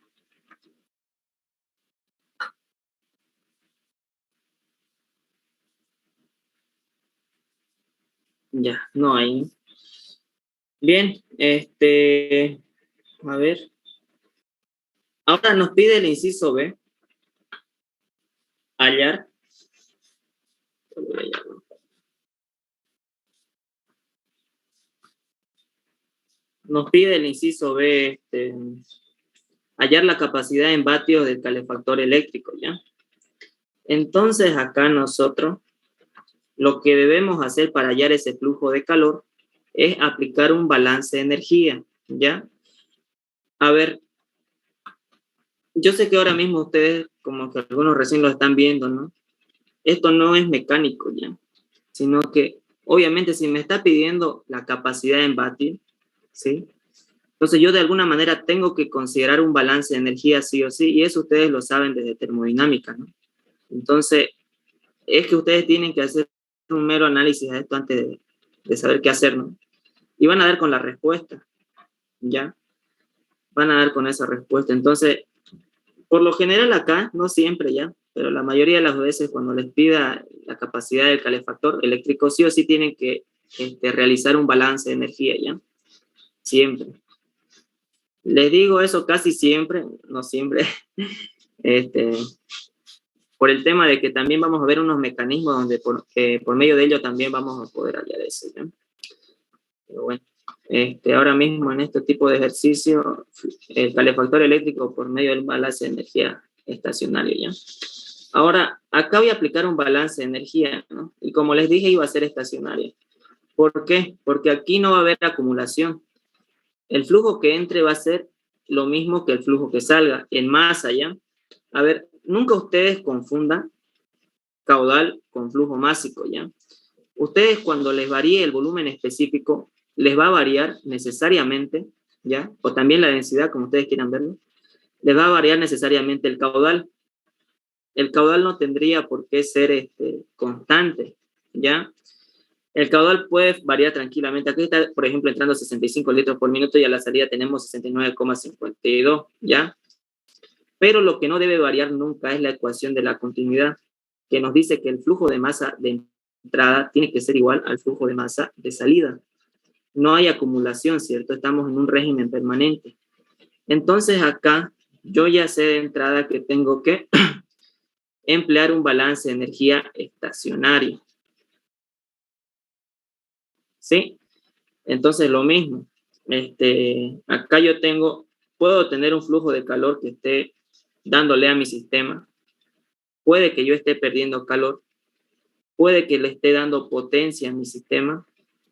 Ya, no hay. Bien, a ver. Ahora nos pide el inciso B. Hallar. Nos pide el inciso B, hallar la capacidad en vatios del calefactor eléctrico, ¿ya? Entonces acá nosotros lo que debemos hacer para hallar ese flujo de calor es aplicar un balance de energía, ¿ya? A ver, yo sé que ahora mismo ustedes, como que algunos recién lo están viendo, ¿no? Esto no es mecánico, ¿ya? Sino que, obviamente, si me está pidiendo la capacidad en vatios, ¿sí? Entonces yo de alguna manera tengo que considerar un balance de energía sí o sí, y eso ustedes lo saben desde termodinámica, ¿no? Entonces, es que ustedes tienen que hacer un mero análisis de esto antes de saber qué hacer, ¿no? Y van a dar con la respuesta, ¿ya? Van a dar con esa respuesta. Entonces, por lo general acá, no siempre ya, pero la mayoría de las veces cuando les pida la capacidad del calefactor eléctrico, sí o sí tienen que realizar un balance de energía, ¿ya? Siempre. Les digo eso casi siempre, no siempre, por el tema de que también vamos a ver unos mecanismos donde por medio de ello también vamos a poder hallar eso, ¿ya? Pero bueno, ahora mismo en este tipo de ejercicio, el calefactor eléctrico por medio del balance de energía estacionario, ¿ya? Ahora, acá voy a aplicar un balance de energía, ¿no? Y como les dije, iba a ser estacionario. ¿Por qué? Porque aquí no va a haber acumulación. El flujo que entre va a ser lo mismo que el flujo que salga, en masa, ¿ya? A ver, nunca ustedes confundan caudal con flujo másico, ¿ya? Ustedes cuando les varíe el volumen específico, les va a variar necesariamente, ¿ya? O también la densidad, como ustedes quieran verlo, les va a variar necesariamente el caudal. El caudal no tendría por qué ser constante, ¿ya? El caudal puede variar tranquilamente. Aquí está, por ejemplo, entrando 65 litros por minuto y a la salida tenemos 69,52, ¿ya? Pero lo que no debe variar nunca es la ecuación de la continuidad, que nos dice que el flujo de masa de entrada tiene que ser igual al flujo de masa de salida. No hay acumulación, ¿cierto? Estamos en un régimen permanente. Entonces acá yo ya sé de entrada que tengo que emplear un balance de energía estacionario. ¿Sí? Entonces lo mismo. Acá yo puedo tener un flujo de calor que esté dándole a mi sistema. Puede que yo esté perdiendo calor. Puede que le esté dando potencia a mi sistema.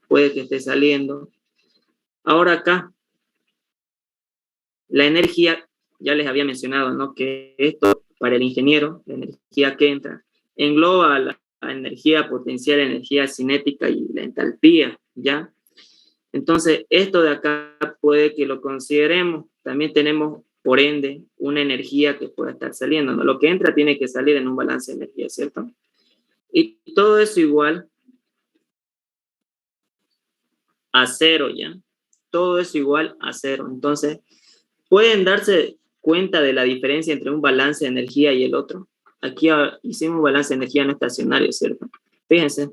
Puede que esté saliendo. Ahora acá, la energía, ya les había mencionado, ¿no? Que esto, para el ingeniero, la energía que entra, engloba la energía potencial, la energía cinética y la entalpía, ¿ya? Entonces, esto de acá puede que lo consideremos. También tenemos, por ende, una energía que pueda estar saliendo, ¿no? Lo que entra tiene que salir en un balance de energía, ¿cierto? Y todo eso igual a cero, ¿ya? Todo eso igual a cero. Entonces, ¿pueden darse cuenta de la diferencia entre un balance de energía y el otro? Aquí hicimos un balance de energía no estacionario, ¿cierto? Fíjense.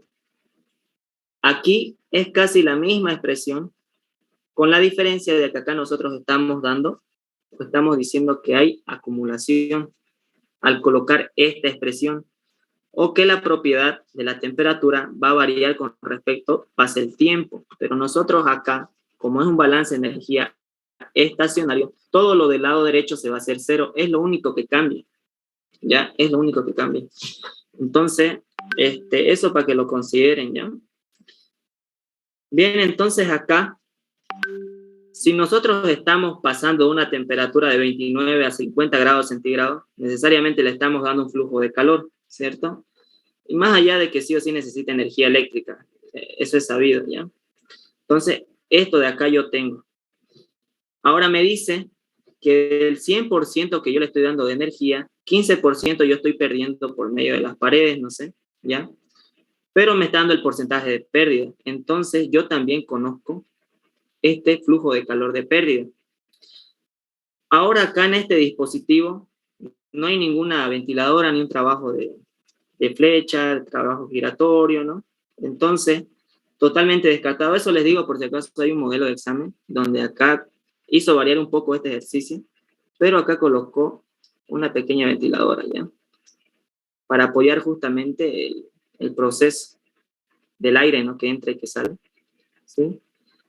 Aquí es casi la misma expresión, con la diferencia de que acá nosotros estamos diciendo que hay acumulación al colocar esta expresión, o que la propiedad de la temperatura va a variar con respecto pase el tiempo. Pero nosotros acá, como es un balance de energía estacionario, todo lo del lado derecho se va a hacer cero, es lo único que cambia, ¿ya? Es lo único que cambia. Entonces, eso para que lo consideren, ¿ya? Bien, entonces acá, si nosotros estamos pasando de una temperatura de 29 a 50 grados centígrados, necesariamente le estamos dando un flujo de calor, ¿cierto? Y más allá de que sí o sí necesita energía eléctrica, eso es sabido, ¿ya? Entonces, esto de acá yo tengo. Ahora me dice que el 100% que yo le estoy dando de energía, 15% yo estoy perdiendo por medio de las paredes, no sé, ¿ya? Pero me está dando el porcentaje de pérdida. Entonces, yo también conozco este flujo de calor de pérdida. Ahora acá en este dispositivo no hay ninguna ventiladora ni un trabajo de flecha, trabajo giratorio, ¿no? Entonces, totalmente descartado. Eso les digo por si acaso hay un modelo de examen donde acá hizo variar un poco este ejercicio, pero acá colocó una pequeña ventiladora, ¿ya? Para apoyar justamente el proceso del aire, ¿no? Que entra y que sale, ¿sí?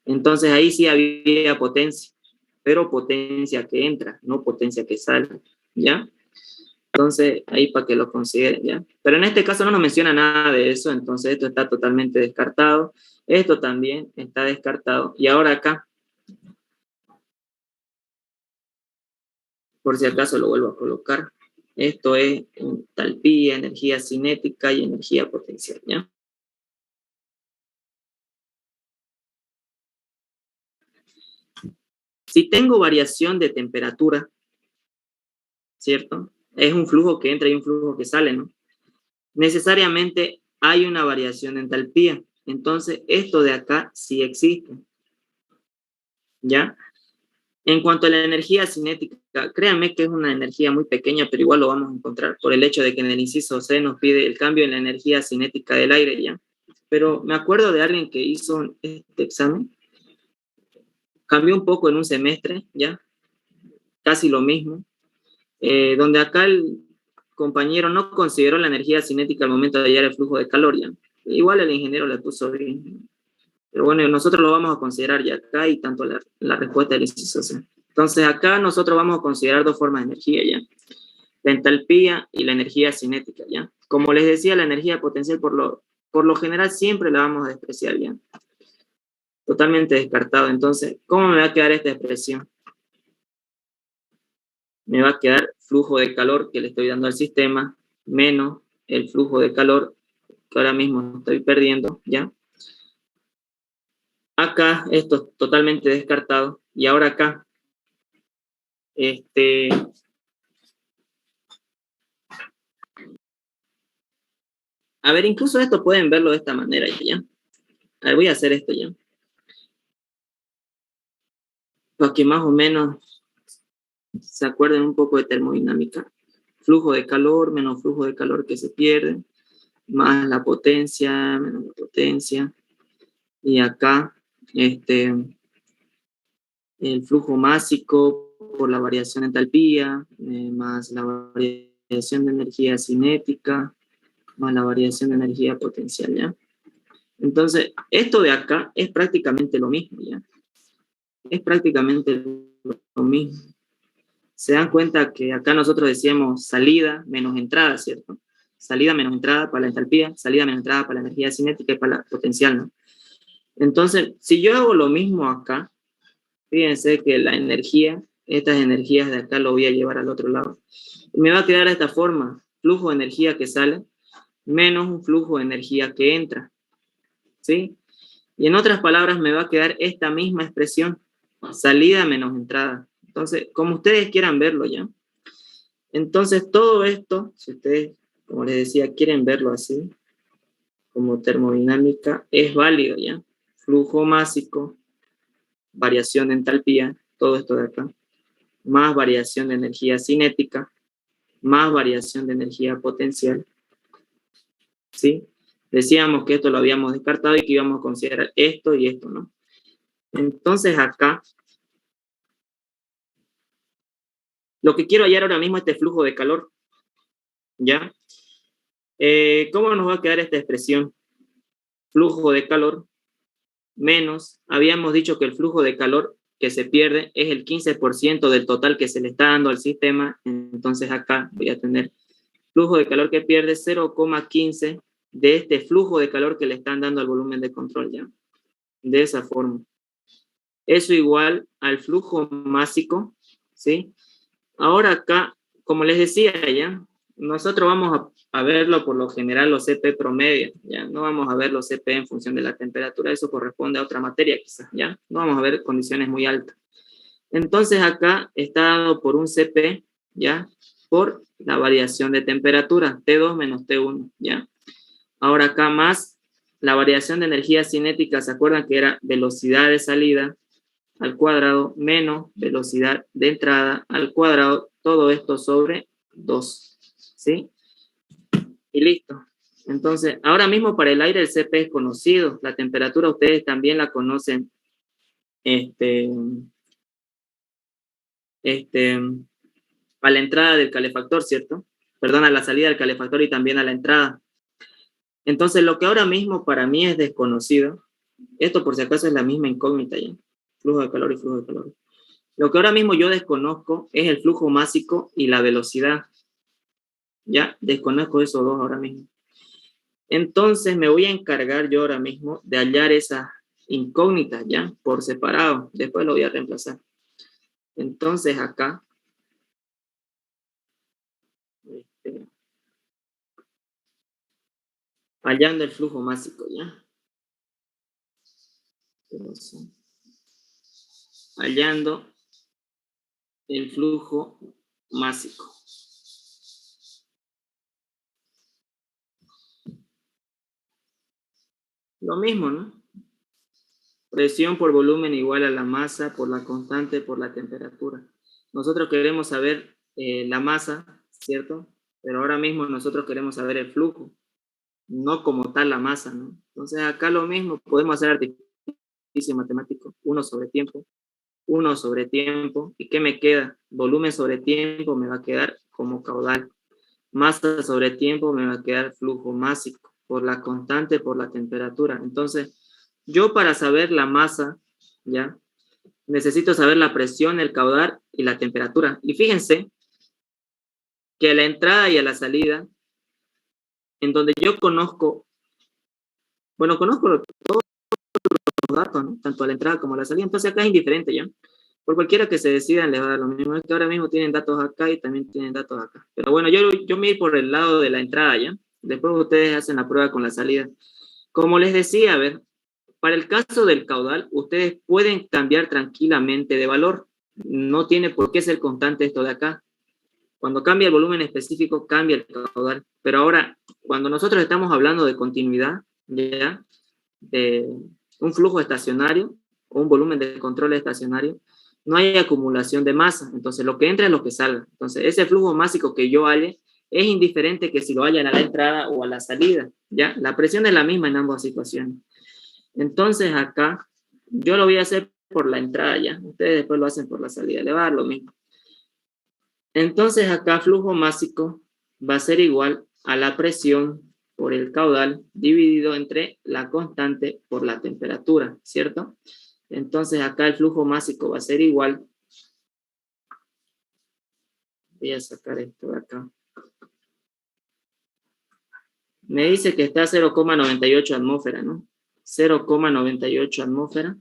Entonces ahí sí había potencia, pero potencia que entra, no potencia que sale, ¿ya? Entonces, ahí para que lo consideren, ¿ya? Pero en este caso no nos menciona nada de eso, entonces esto está totalmente descartado. Esto también está descartado. Y ahora acá, por si acaso lo vuelvo a colocar, esto es entalpía, energía cinética y energía potencial, ¿ya? Si tengo variación de temperatura, ¿cierto? Es un flujo que entra y un flujo que sale, ¿no? Necesariamente hay una variación de entalpía. Entonces, esto de acá sí existe, ¿ya? En cuanto a la energía cinética, créanme que es una energía muy pequeña, pero igual lo vamos a encontrar por el hecho de que en el inciso C nos pide el cambio en la energía cinética del aire, ¿ya? Pero me acuerdo de alguien que hizo este examen, cambió un poco en un semestre, ¿ya? Casi lo mismo, donde acá el compañero no consideró la energía cinética al momento de hallar el flujo de calor, ¿ya? Igual el ingeniero le puso bien. Pero bueno, nosotros lo vamos a considerar ya acá y tanto la respuesta del inciso C. Entonces acá nosotros vamos a considerar dos formas de energía, ¿ya? La entalpía y la energía cinética, ¿ya? Como les decía, la energía potencial por lo general siempre la vamos a despreciar, ¿ya? Totalmente descartado. Entonces, ¿cómo me va a quedar esta expresión? Me va a quedar flujo de calor que le estoy dando al sistema menos el flujo de calor que ahora mismo estoy perdiendo, ¿ya? Acá esto es totalmente descartado. Y ahora acá, a ver, incluso esto pueden verlo de esta manera, ¿ya? A ver, voy a hacer esto ya. Para que más o menos se acuerden un poco de termodinámica. Flujo de calor menos flujo de calor que se pierde. más la potencia, menos la potencia. Y acá, el flujo másico por la variación de entalpía, más la variación de energía cinética, más la variación de energía potencial, ¿ya? Entonces, esto de acá es prácticamente lo mismo, ¿ya? Es prácticamente lo mismo. Se dan cuenta que acá nosotros decíamos salida menos entrada, ¿cierto? Salida menos entrada para la entalpía, salida menos entrada para la energía cinética y para la potencial, ¿no? Entonces, si yo hago lo mismo acá, fíjense que la energía, estas energías de acá lo voy a llevar al otro lado. Y me va a quedar de esta forma, flujo de energía que sale menos un flujo de energía que entra, ¿sí? Y en otras palabras me va a quedar esta misma expresión, salida menos entrada. Entonces, como ustedes quieran verlo, ¿ya? Entonces, todo esto, si ustedes, como les decía, quieren verlo así, como termodinámica, es válido, ¿ya? Flujo másico, variación de entalpía, todo esto de acá, más variación de energía cinética, más variación de energía potencial, ¿sí? Decíamos que esto lo habíamos descartado y que íbamos a considerar esto y esto, ¿no? Entonces acá, lo que quiero hallar ahora mismo es este flujo de calor, ¿ya? ¿Cómo nos va a quedar esta expresión? Flujo de calor menos, habíamos dicho que el flujo de calor que se pierde es el 15% del total que se le está dando al sistema, entonces acá voy a tener flujo de calor que pierde 0,15 de este flujo de calor que le están dando al volumen de control, ¿ya? De esa forma. Eso igual al flujo másico, ¿sí? Ahora acá, como les decía ya, nosotros vamos a verlo por lo general los CP promedio, ya, no vamos a ver los CP en función de la temperatura, eso corresponde a otra materia quizás, ya, no vamos a ver condiciones muy altas. Entonces acá está dado por un CP, ya, por la variación de temperatura, T2 menos T1, ya. Ahora acá más la variación de energía cinética, ¿se acuerdan que era velocidad de salida al cuadrado menos velocidad de entrada al cuadrado, todo esto sobre 2, ¿sí? Y listo. Entonces, ahora mismo para el aire el CP es conocido, la temperatura ustedes también la conocen, a la entrada del calefactor, ¿cierto? Perdón, a la salida del calefactor y también a la entrada. Entonces, lo que ahora mismo para mí es desconocido, esto por si acaso es la misma incógnita ya, flujo de calor y flujo de calor. Lo que ahora mismo yo desconozco es el flujo másico y la velocidad. Ya, desconozco esos dos ahora mismo. Entonces me voy a encargar yo ahora mismo de hallar esas incógnitas, ya, por separado. Después lo voy a reemplazar. Entonces acá, hallando el flujo másico, ya. Hallando el flujo másico. Lo mismo, ¿no? Presión por volumen igual a la masa por la constante por la temperatura. Nosotros queremos saber la masa, ¿cierto? Pero ahora mismo nosotros queremos saber el flujo, no como tal la masa, ¿no? Entonces acá lo mismo, podemos hacer artificio matemático, 1 sobre tiempo, 1 sobre tiempo, ¿y qué me queda? Volumen sobre tiempo me va a quedar como caudal. Masa sobre tiempo me va a quedar flujo másico, por la constante, por la temperatura. Entonces, yo para saber la masa, ¿ya? Necesito saber la presión, el caudal y la temperatura. Y fíjense que a la entrada y a la salida, en donde yo conozco, bueno, conozco todos los datos, ¿no? Tanto a la entrada como a la salida. Entonces acá es indiferente, ¿ya? Por cualquiera que se decidan les va a dar lo mismo. Es que ahora mismo tienen datos acá y también tienen datos acá. Pero bueno, yo me voy por el lado de la entrada, ¿ya? Después ustedes hacen la prueba con la salida. Como les decía, a ver, para el caso del caudal, ustedes pueden cambiar tranquilamente de valor. No tiene por qué ser constante esto de acá. Cuando cambia el volumen específico, cambia el caudal. Pero ahora, cuando nosotros estamos hablando de continuidad, ¿ya? De un flujo estacionario o un volumen de control estacionario, no hay acumulación de masa. Entonces, lo que entra es lo que salga. Entonces, ese flujo másico que yo halle es indiferente que si lo hayan a la entrada o a la salida, ¿ya? La presión es la misma en ambas situaciones. Entonces acá, yo lo voy a hacer por la entrada, ¿ya? Ustedes después lo hacen por la salida, le va a dar lo mismo. Entonces acá flujo másico va a ser igual a la presión por el caudal dividido entre la constante por la temperatura, ¿cierto? Entonces acá el flujo másico va a ser igual. Voy a sacar esto de acá. Me dice que está a 0,98 atmósfera, ¿no? 0,98 atmósfera.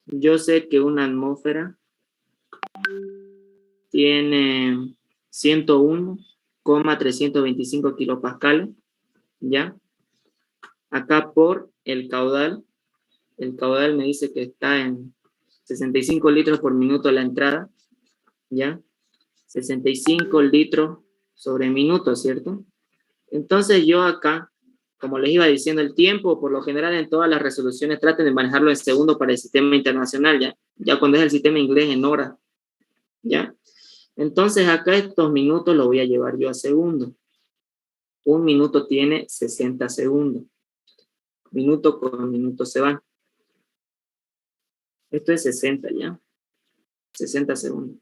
Yo sé que una atmósfera tiene 101,325 kilopascales, ¿ya? Acá por el caudal me dice que está en 65 litros por minuto la entrada, ¿ya? 65 litros sobre minuto, ¿cierto? Entonces yo acá, como les iba diciendo, el tiempo, por lo general en todas las resoluciones, traten de manejarlo en segundos para el sistema internacional, ¿ya? Ya cuando es el sistema inglés en horas, ¿ya? Entonces acá estos minutos los voy a llevar yo a segundos. Un minuto tiene 60 segundos. Minuto con minuto se van. Esto es 60, ¿ya? 60 segundos.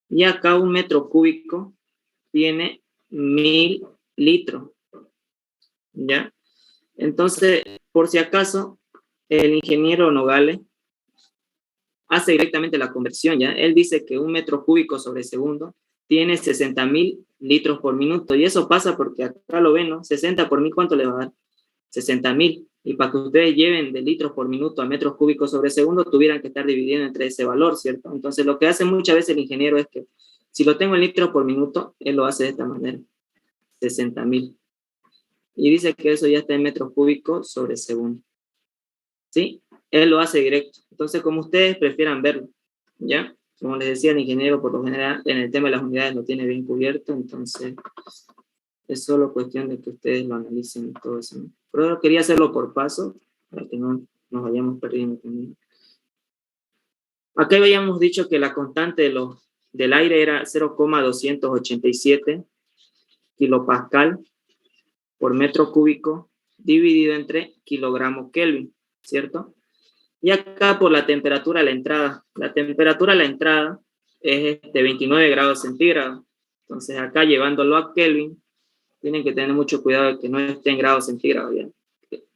Y acá un metro cúbico tiene 1000 litros, ¿ya? Entonces, por si acaso, el ingeniero Nogales hace directamente la conversión, ¿ya? Él dice que un metro cúbico sobre segundo tiene 60.000 litros por minuto, y eso pasa porque acá lo ven, ¿no? 60 por 1000, ¿cuánto le va a dar? 60.000, y para que ustedes lleven de litros por minuto a metros cúbicos sobre segundo, tuvieran que estar dividiendo entre ese valor, ¿cierto? Entonces, lo que hace muchas veces el ingeniero es que, si lo tengo en litros por minuto, él lo hace de esta manera, 60.000. Y dice que eso ya está en metros cúbicos sobre segundo. ¿Sí? Él lo hace directo. Entonces, como ustedes prefieran verlo, ¿ya? Como les decía, el ingeniero, por lo general, en el tema de las unidades lo tiene bien cubierto, entonces es solo cuestión de que ustedes lo analicen y todo eso, ¿no? Pero quería hacerlo por paso, para que no nos vayamos perdiendo también. Acá habíamos dicho que la constante del aire era 0,287 kilopascal por metro cúbico dividido entre kilogramos Kelvin, ¿cierto? Y acá por la temperatura a la entrada. La temperatura a la entrada es 29 grados centígrados. Entonces acá llevándolo a Kelvin, tienen que tener mucho cuidado de que no esté en grados centígrados, ¿ya?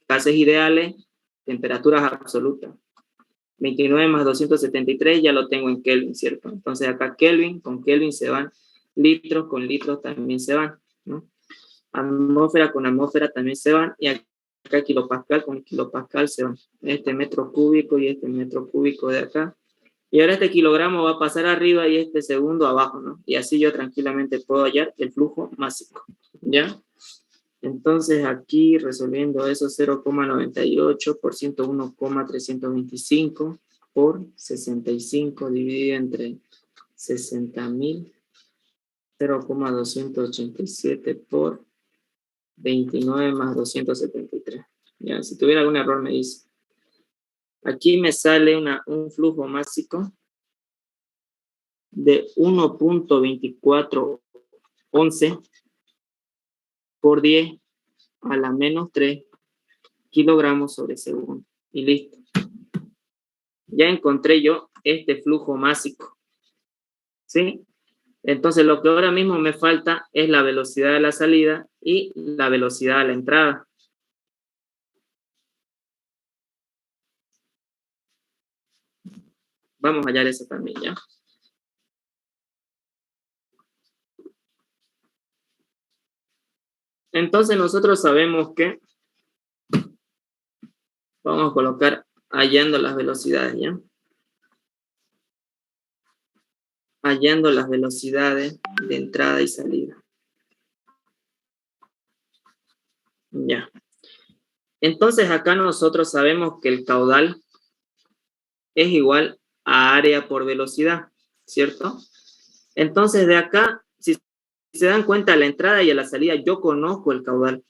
Gases ideales, temperaturas absolutas. 29 más 273 ya lo tengo en Kelvin, ¿cierto? Entonces acá Kelvin, con Kelvin se van, litros con litros también se van, ¿no? Atmósfera con atmósfera también se van, y acá kilopascal con kilopascal se van. Este metro cúbico y este metro cúbico de acá. Y ahora este kilogramo va a pasar arriba y este segundo abajo, ¿no? Y así yo tranquilamente puedo hallar el flujo másico, ¿ya? Entonces aquí resolviendo eso, 0,98 por 101,325 por 65 dividido entre 60.000, 0,287 por 29 más 273. Ya, si tuviera algún error me dice. Aquí me sale un flujo másico de 1.2411 por 10 a la menos 3 kilogramos sobre segundo. Y listo. Ya encontré yo este flujo másico. ¿Sí? Entonces lo que ahora mismo me falta es la velocidad de la salida y la velocidad de la entrada. Vamos a hallar eso también, ¿ya? Entonces nosotros sabemos que vamos a colocar hallando las velocidades, ¿ya? Hallando las velocidades de entrada y salida. Ya. Entonces acá nosotros sabemos que el caudal es igual a área por velocidad, ¿cierto? Entonces de acá, si se dan cuenta, a la entrada y a la salida yo conozco el caudal.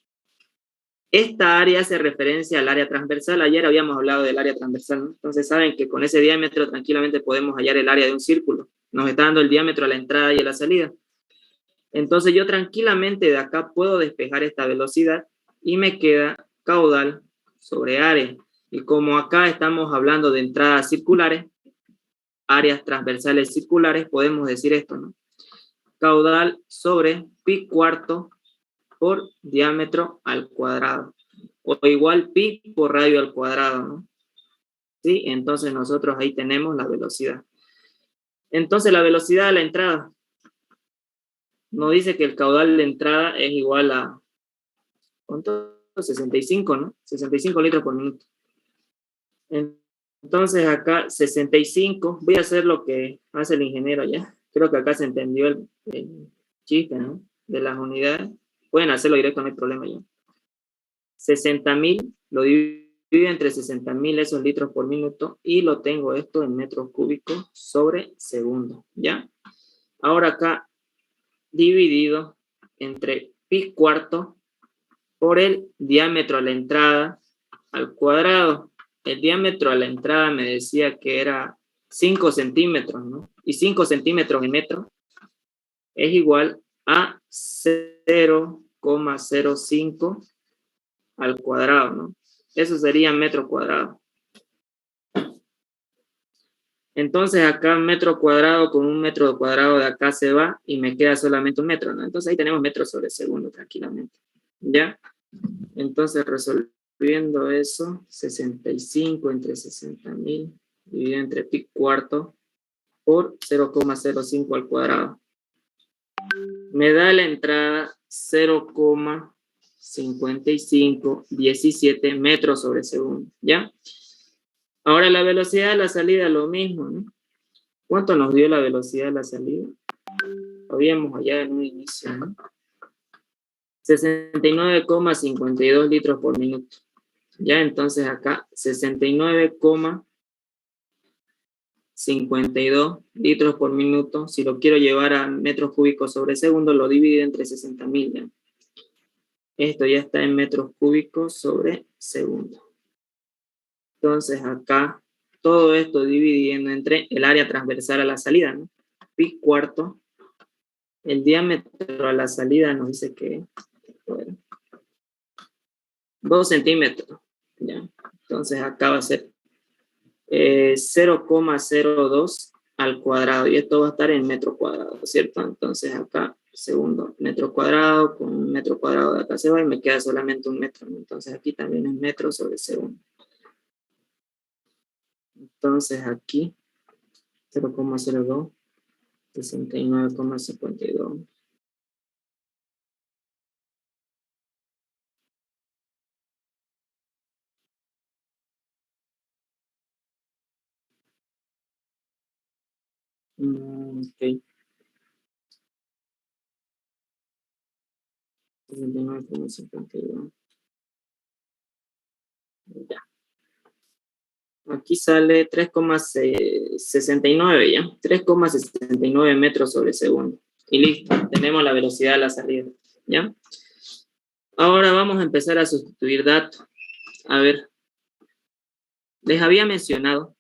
Esta área hace referencia al área transversal. Ayer habíamos hablado del área transversal, ¿no? Entonces saben que con ese diámetro tranquilamente podemos hallar el área de un círculo. Nos está dando el diámetro a la entrada y a la salida. Entonces yo tranquilamente de acá puedo despejar esta velocidad y me queda caudal sobre área. Y como acá estamos hablando de entradas circulares, áreas transversales circulares, podemos decir esto, ¿no? Caudal sobre pi cuarto por diámetro al cuadrado. O igual pi por radio al cuadrado, ¿no? ¿Sí? Entonces nosotros ahí tenemos la velocidad. Entonces la velocidad de la entrada nos dice que el caudal de entrada es igual a, ¿cuánto? 65, ¿no? 65 litros por minuto. Entonces acá 65, voy a hacer lo que hace el ingeniero ya. Creo que acá se entendió el chiste, ¿no? De las unidades. Pueden hacerlo directo, no hay problema ya. 60.000, lo divido entre 60.000 esos litros por minuto y lo tengo esto en metros cúbicos sobre segundo, ¿ya? Ahora acá, dividido entre pi cuarto por el diámetro a la entrada al cuadrado. El diámetro a la entrada me decía que era 5 centímetros, ¿no? Y 5 centímetros en metro es igual a 0,05 al cuadrado, ¿no? Eso sería metro cuadrado. Entonces acá metro cuadrado con un metro cuadrado de acá se va y me queda solamente un metro, ¿no? Entonces ahí tenemos metros sobre segundo tranquilamente, ¿ya? Entonces resolviendo eso, 65 entre 60.000 dividido entre pi cuarto por 0,05 al cuadrado. Me da la entrada 0,5517 metros sobre segundo, ¿ya? Ahora la velocidad de la salida lo mismo, ¿no? ¿Cuánto nos dio la velocidad de la salida? Habíamos allá en un inicio, ¿no? 69,52 litros por minuto. Ya, entonces acá 69,52 litros por minuto. Si lo quiero llevar a metros cúbicos sobre segundo, lo divido entre 60.000, ¿ya? Esto ya está en metros cúbicos sobre segundo. Entonces acá, todo esto dividiendo entre el área transversal a la salida, ¿no? Pi cuarto. El diámetro a la salida nos dice que 2 centímetros, ¿ya? Entonces acá va a ser 0,02 al cuadrado, y esto va a estar en metro cuadrado, ¿cierto? Entonces acá, segundo, metro cuadrado, con un metro cuadrado de acá se va y me queda solamente un metro, ¿no? Entonces aquí también es metro sobre segundo. Entonces aquí, 0,02, 69,52. Ok. 69,52. Ya. Aquí sale 3,69, ¿ya? 3,69 metros sobre segundo. Y listo, tenemos la velocidad de la salida, ¿ya? Ahora vamos a empezar a sustituir datos. A ver, les había mencionado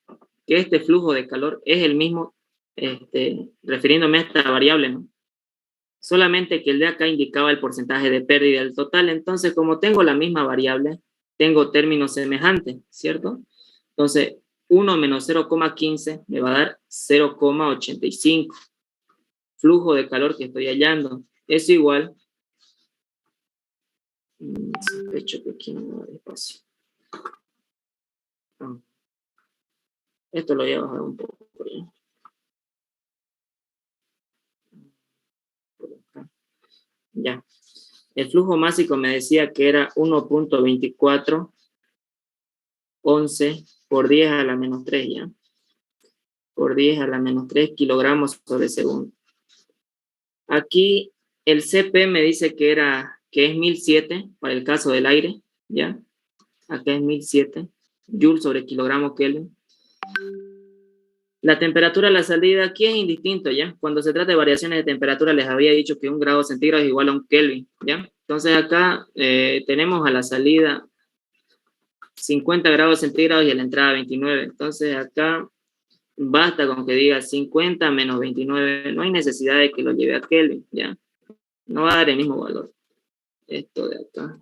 que este flujo de calor es el mismo, refiriéndome a esta variable, ¿no? Solamente que el de acá indicaba el porcentaje de pérdida del total. Entonces, como tengo la misma variable, tengo términos semejantes, ¿cierto? Entonces, 1 menos 0,15 me va a dar 0,85. Flujo de calor que estoy hallando. Es igual. Sospecho que aquí no va despacio. Esto lo voy a bajar un poco. ¿Ya? Por acá. Ya. El flujo másico me decía que era 1.2411 por 10 a la menos 3, ¿ya? Por 10 a la menos 3 kilogramos sobre segundo. Aquí el CP me dice que es 1007 para el caso del aire, ¿ya? Acá es 1007 joules sobre kilogramo Kelvin. La temperatura a la salida aquí es indistinto, ¿ya? Cuando se trata de variaciones de temperatura les había dicho que 1 grado centígrado es igual a 1 Kelvin, ¿ya? Entonces acá tenemos a la salida 50 grados centígrados y a la entrada 29. Entonces acá basta con que diga 50 menos 29. No hay necesidad de que lo lleve a Kelvin, ¿ya? no va a dar el mismo valor. Esto de acá.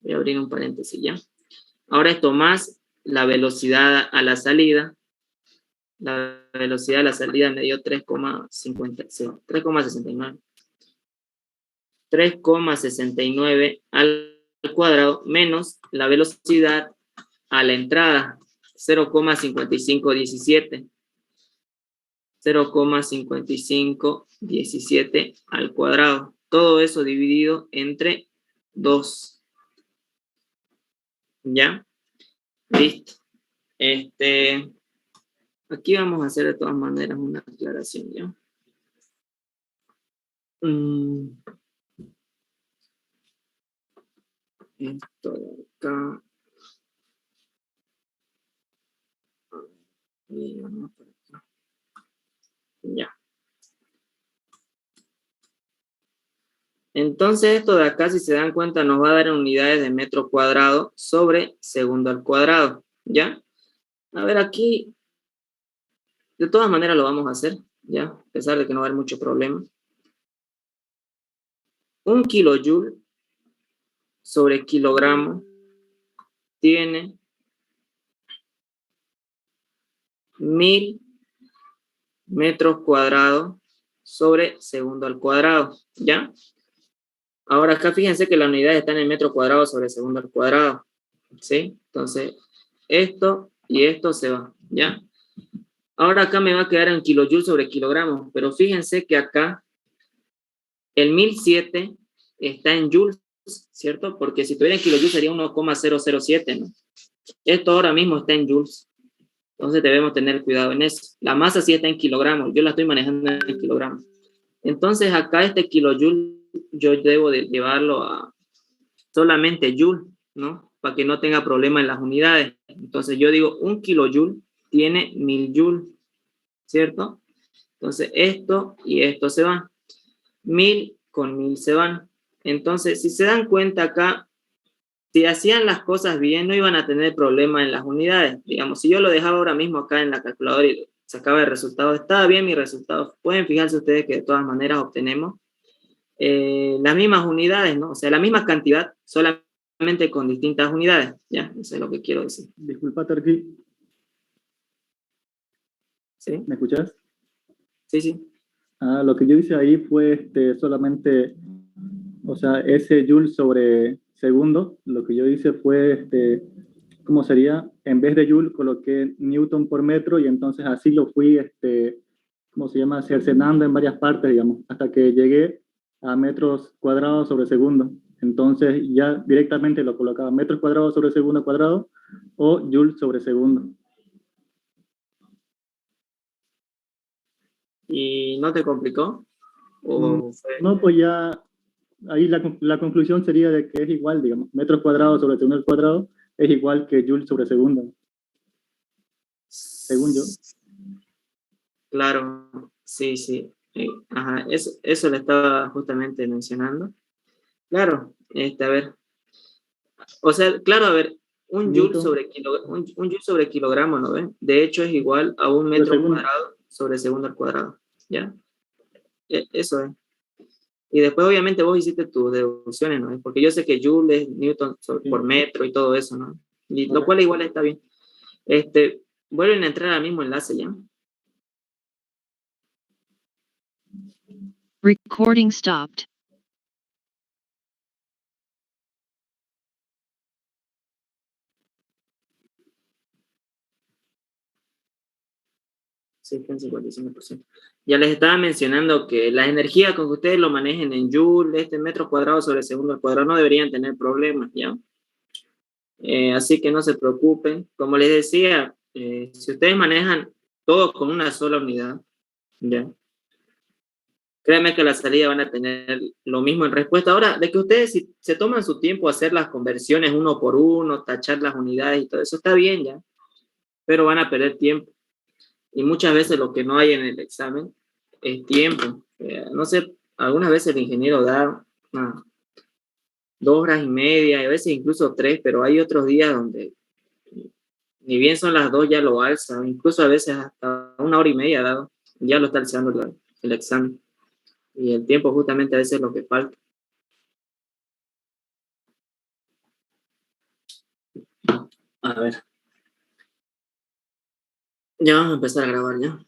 Voy a abrir un paréntesis ya. Ahora esto más la velocidad a la salida. La velocidad a la salida me dio 3,69. 3,69 al cuadrado menos la velocidad a la entrada, 0,5517. 0,5517 al cuadrado. Todo eso dividido entre 2. ¿Ya? Listo. Aquí vamos a hacer de todas maneras una aclaración, ¿ya? Esto de acá. Y vamos por acá. Ya. Entonces esto de acá, si se dan cuenta, nos va a dar en unidades de metro cuadrado sobre segundo al cuadrado, ¿ya? A ver, aquí, de todas maneras lo vamos a hacer, ¿ya? A pesar de que no va a haber mucho problema. 1 kilojoule sobre kilogramo tiene 1000 metros cuadrados sobre segundo al cuadrado, ¿ya? Ahora acá fíjense que la unidad está en el metro cuadrado sobre segundo al cuadrado, ¿sí? Entonces, esto y esto se va, ¿ya? Ahora acá me va a quedar en kilojoule sobre kilogramo, pero fíjense que acá el 1007 está en joules, ¿cierto? Porque si tuviera en kilojoules sería 1,007, ¿no? Esto ahora mismo está en joules. Entonces debemos tener cuidado en eso. La masa sí está en kilogramos, yo la estoy manejando en kilogramos. Entonces acá este kilojoule yo debo de llevarlo a solamente joule, ¿no? Para que no tenga problema en las unidades. Entonces yo digo 1 kilojoule tiene 1000 joules, ¿cierto? Entonces esto y esto se van. 1000 con 1000 se van. Entonces, si se dan cuenta acá, si hacían las cosas bien, no iban a tener problema en las unidades. Digamos, si yo lo dejaba ahora mismo acá en la calculadora y sacaba el resultado, estaba bien mi resultado. Pueden fijarse ustedes que de todas maneras obtenemos las mismas unidades, ¿no? O sea, la misma cantidad, solamente con distintas unidades. Ya, eso es lo que quiero decir. Disculpa, Turki. ¿Sí? ¿Me escuchas? Sí, sí. Lo que yo hice ahí fue solamente, o sea, ese joule sobre segundo. Lo que yo hice fue, ¿cómo sería? En vez de joule coloqué newton por metro y entonces así lo fui, ¿cómo se llama? Cercenando en varias partes, digamos, hasta que llegué a metros cuadrados sobre segundo. Entonces ya directamente lo colocaba metros cuadrados sobre segundo cuadrado o joule sobre segundo. ¿Y no te complicó? ¿O fue... No, pues ya ahí la conclusión sería de que es igual, digamos, metros cuadrados sobre segundo al cuadrado es igual que joule sobre segundo, según yo. Claro, sí, sí. Ajá, eso le estaba justamente mencionando. Claro, a ver. O sea, claro, a ver, un joule sobre un joule sobre kilogramo, ¿no ven? De hecho, es igual a un metro cuadrado sobre segundo al cuadrado, ¿ya? Eso es. Y después, obviamente, vos hiciste tus deducciones, ¿no? Porque yo sé que joule es newton por metro y todo eso, ¿no? Y lo cual igual está bien. Vuelven a entrar al mismo enlace, ¿ya? Recording stopped. Sí, está en 55%. Ya les estaba mencionando que la energía con que ustedes lo manejen en joule, metro cuadrado sobre segundo al cuadrado, no deberían tener problemas, ¿ya? Así que no se preocupen. Como les decía, si ustedes manejan todo con una sola unidad, ¿ya? Créanme que a la salida van a tener lo mismo en respuesta. Ahora, de que ustedes si se toman su tiempo a hacer las conversiones uno por uno, tachar las unidades y todo eso, está bien, ¿ya? Pero van a perder tiempo. Y muchas veces lo que no hay en el examen es tiempo. No sé, algunas veces el ingeniero da 2 horas y media, y a veces incluso 3, pero hay otros días donde ni bien son las 2 ya lo alza, incluso a veces hasta 1 hora y media dado, ya lo está alzando el examen. Y el tiempo justamente a veces es lo que falta. A ver. Ya vamos a empezar a grabar ya.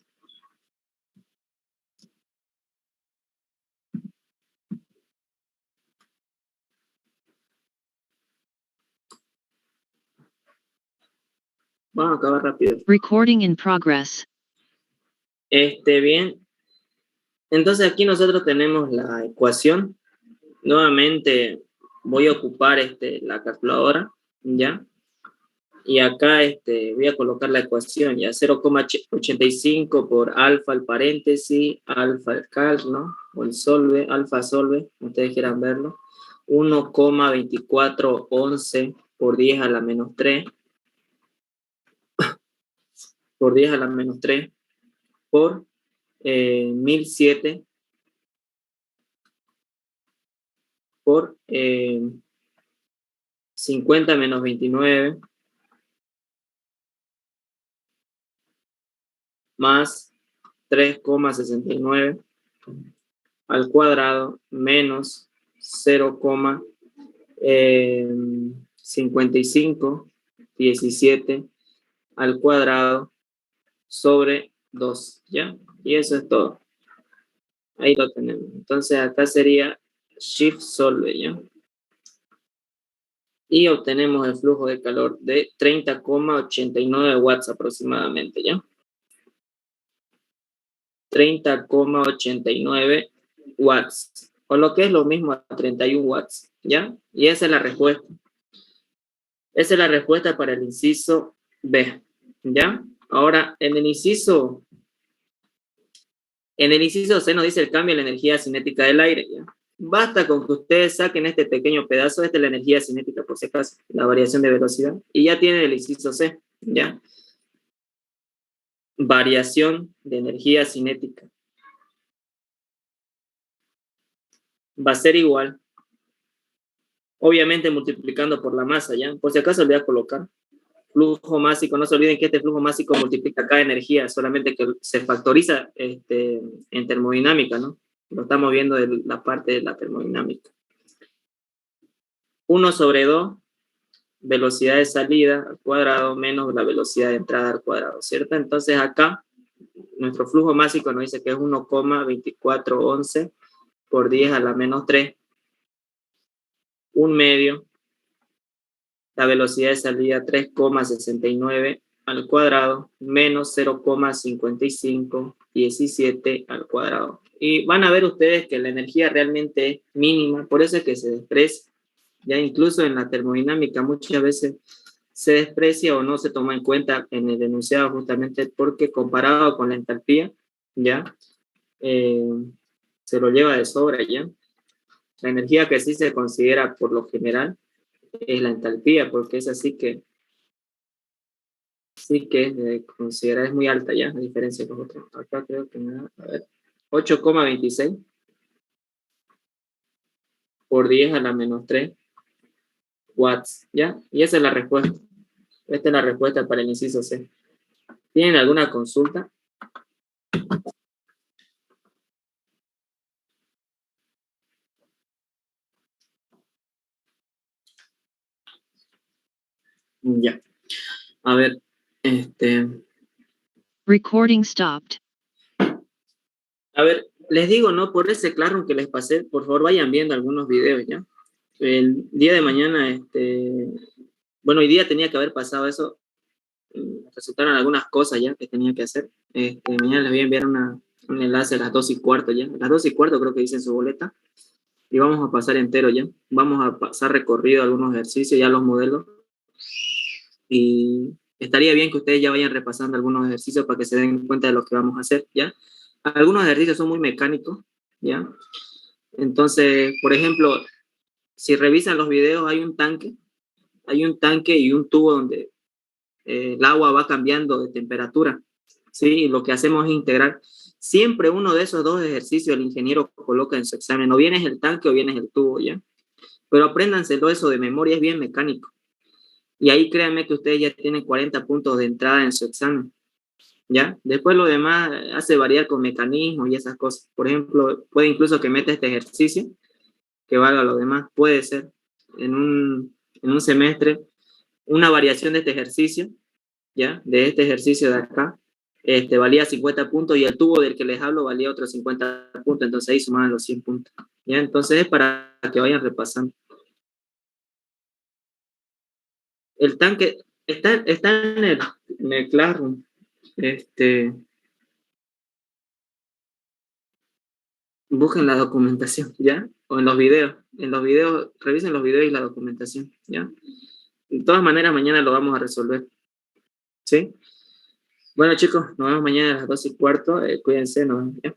Vamos a acabar rápido. Recording in progress. Bien. Entonces aquí nosotros tenemos la ecuación. Nuevamente voy a ocupar la calculadora, ¿ya? Y acá voy a colocar la ecuación, ya, 0,85 por alfa al paréntesis, alfa al cal, ¿no? O el solve, alfa solve, ustedes quieran verlo. 1,2411 por 10 a la menos 3, por 10 a la menos 3, por 1007, por 50 menos 29, más 3,69 al cuadrado menos 0,5517 al cuadrado sobre 2, ¿ya? Y eso es todo. Ahí lo tenemos. Entonces acá sería shift solve, ¿ya? Y obtenemos el flujo de calor de 30,89 watts aproximadamente, ¿ya? 30,89 watts, o lo que es lo mismo a 31 watts, ¿ya? Y esa es la respuesta. Esa es la respuesta para el inciso B, ¿ya? Ahora, en el inciso C nos dice el cambio en la energía cinética del aire, ¿ya? Basta con que ustedes saquen este pequeño pedazo, esta es la energía cinética, por si acaso, la variación de velocidad, y ya tienen el inciso C, ¿ya? Variación de energía cinética. Va a ser igual, obviamente multiplicando por la masa, ¿ya? Por si acaso le voy a colocar flujo másico. No se olviden que este flujo másico multiplica cada energía, solamente que se factoriza en termodinámica, ¿no? Lo estamos viendo de la parte de la termodinámica. 1/2, velocidad de salida al cuadrado menos la velocidad de entrada al cuadrado, ¿cierto? Entonces acá, nuestro flujo másico nos dice que es 1,2411 por 10 a la menos 3, 1/2, la velocidad de salida 3,69 al cuadrado menos 0,5517 al cuadrado. Y van a ver ustedes que la energía realmente es mínima, por eso es que se desprecia. Ya incluso en la termodinámica muchas veces se desprecia o no se toma en cuenta en el enunciado, justamente porque comparado con la entalpía, ya se lo lleva de sobra, ya. La energía que sí se considera por lo general es la entalpía, porque es así que sí que considera, es muy alta ya, a diferencia de los otros. Acá creo que me da, a ver, 8,26 por 10 a la menos 3 watts, ¿ya? Y esa es la respuesta. Esta es la respuesta para el inciso C. ¿Tienen alguna consulta? Ya. A ver, Recording stopped. a ver, les digo, ¿no? Por ese claro que les pasé, por favor vayan viendo algunos videos, ¿ya? El día de mañana, bueno, hoy día tenía que haber pasado eso, resultaron algunas cosas ya que tenía que hacer. Mañana les voy a enviar un enlace a las 2:15 ya. A las 2:15 creo que dice en su boleta. Y vamos a pasar entero ya. Vamos a pasar recorrido algunos ejercicios, ya los modelos. Y estaría bien que ustedes ya vayan repasando algunos ejercicios para que se den cuenta de lo que vamos a hacer, ¿ya? Algunos ejercicios son muy mecánicos, ¿ya? Entonces, por ejemplo, si revisan los videos, hay un tanque y un tubo donde el agua va cambiando de temperatura, ¿sí? Y lo que hacemos es integrar. Siempre uno de esos dos ejercicios el ingeniero coloca en su examen, o bien es el tanque o bien es el tubo, ¿ya? Pero apréndanselo eso de memoria, es bien mecánico. Y ahí créanme que ustedes ya tienen 40 puntos de entrada en su examen. ¿ya? Después lo demás hace variar con mecanismos y esas cosas. Por ejemplo, puede incluso que meta este ejercicio que valga lo demás. Puede ser en un semestre una variación de este ejercicio, ¿ya? De este ejercicio de acá, valía 50 puntos y el tubo del que les hablo valía otros 50 puntos, entonces ahí sumaban los 100 puntos, ¿ya? Entonces es para que vayan repasando. El tanque está en el Classroom, busquen la documentación, ¿ya? O en los videos, revisen los videos y la documentación, ¿ya? De todas maneras, mañana lo vamos a resolver, ¿sí? Bueno, chicos, nos vemos mañana a las 2:15, cuídense, nos vemos, ¿ya?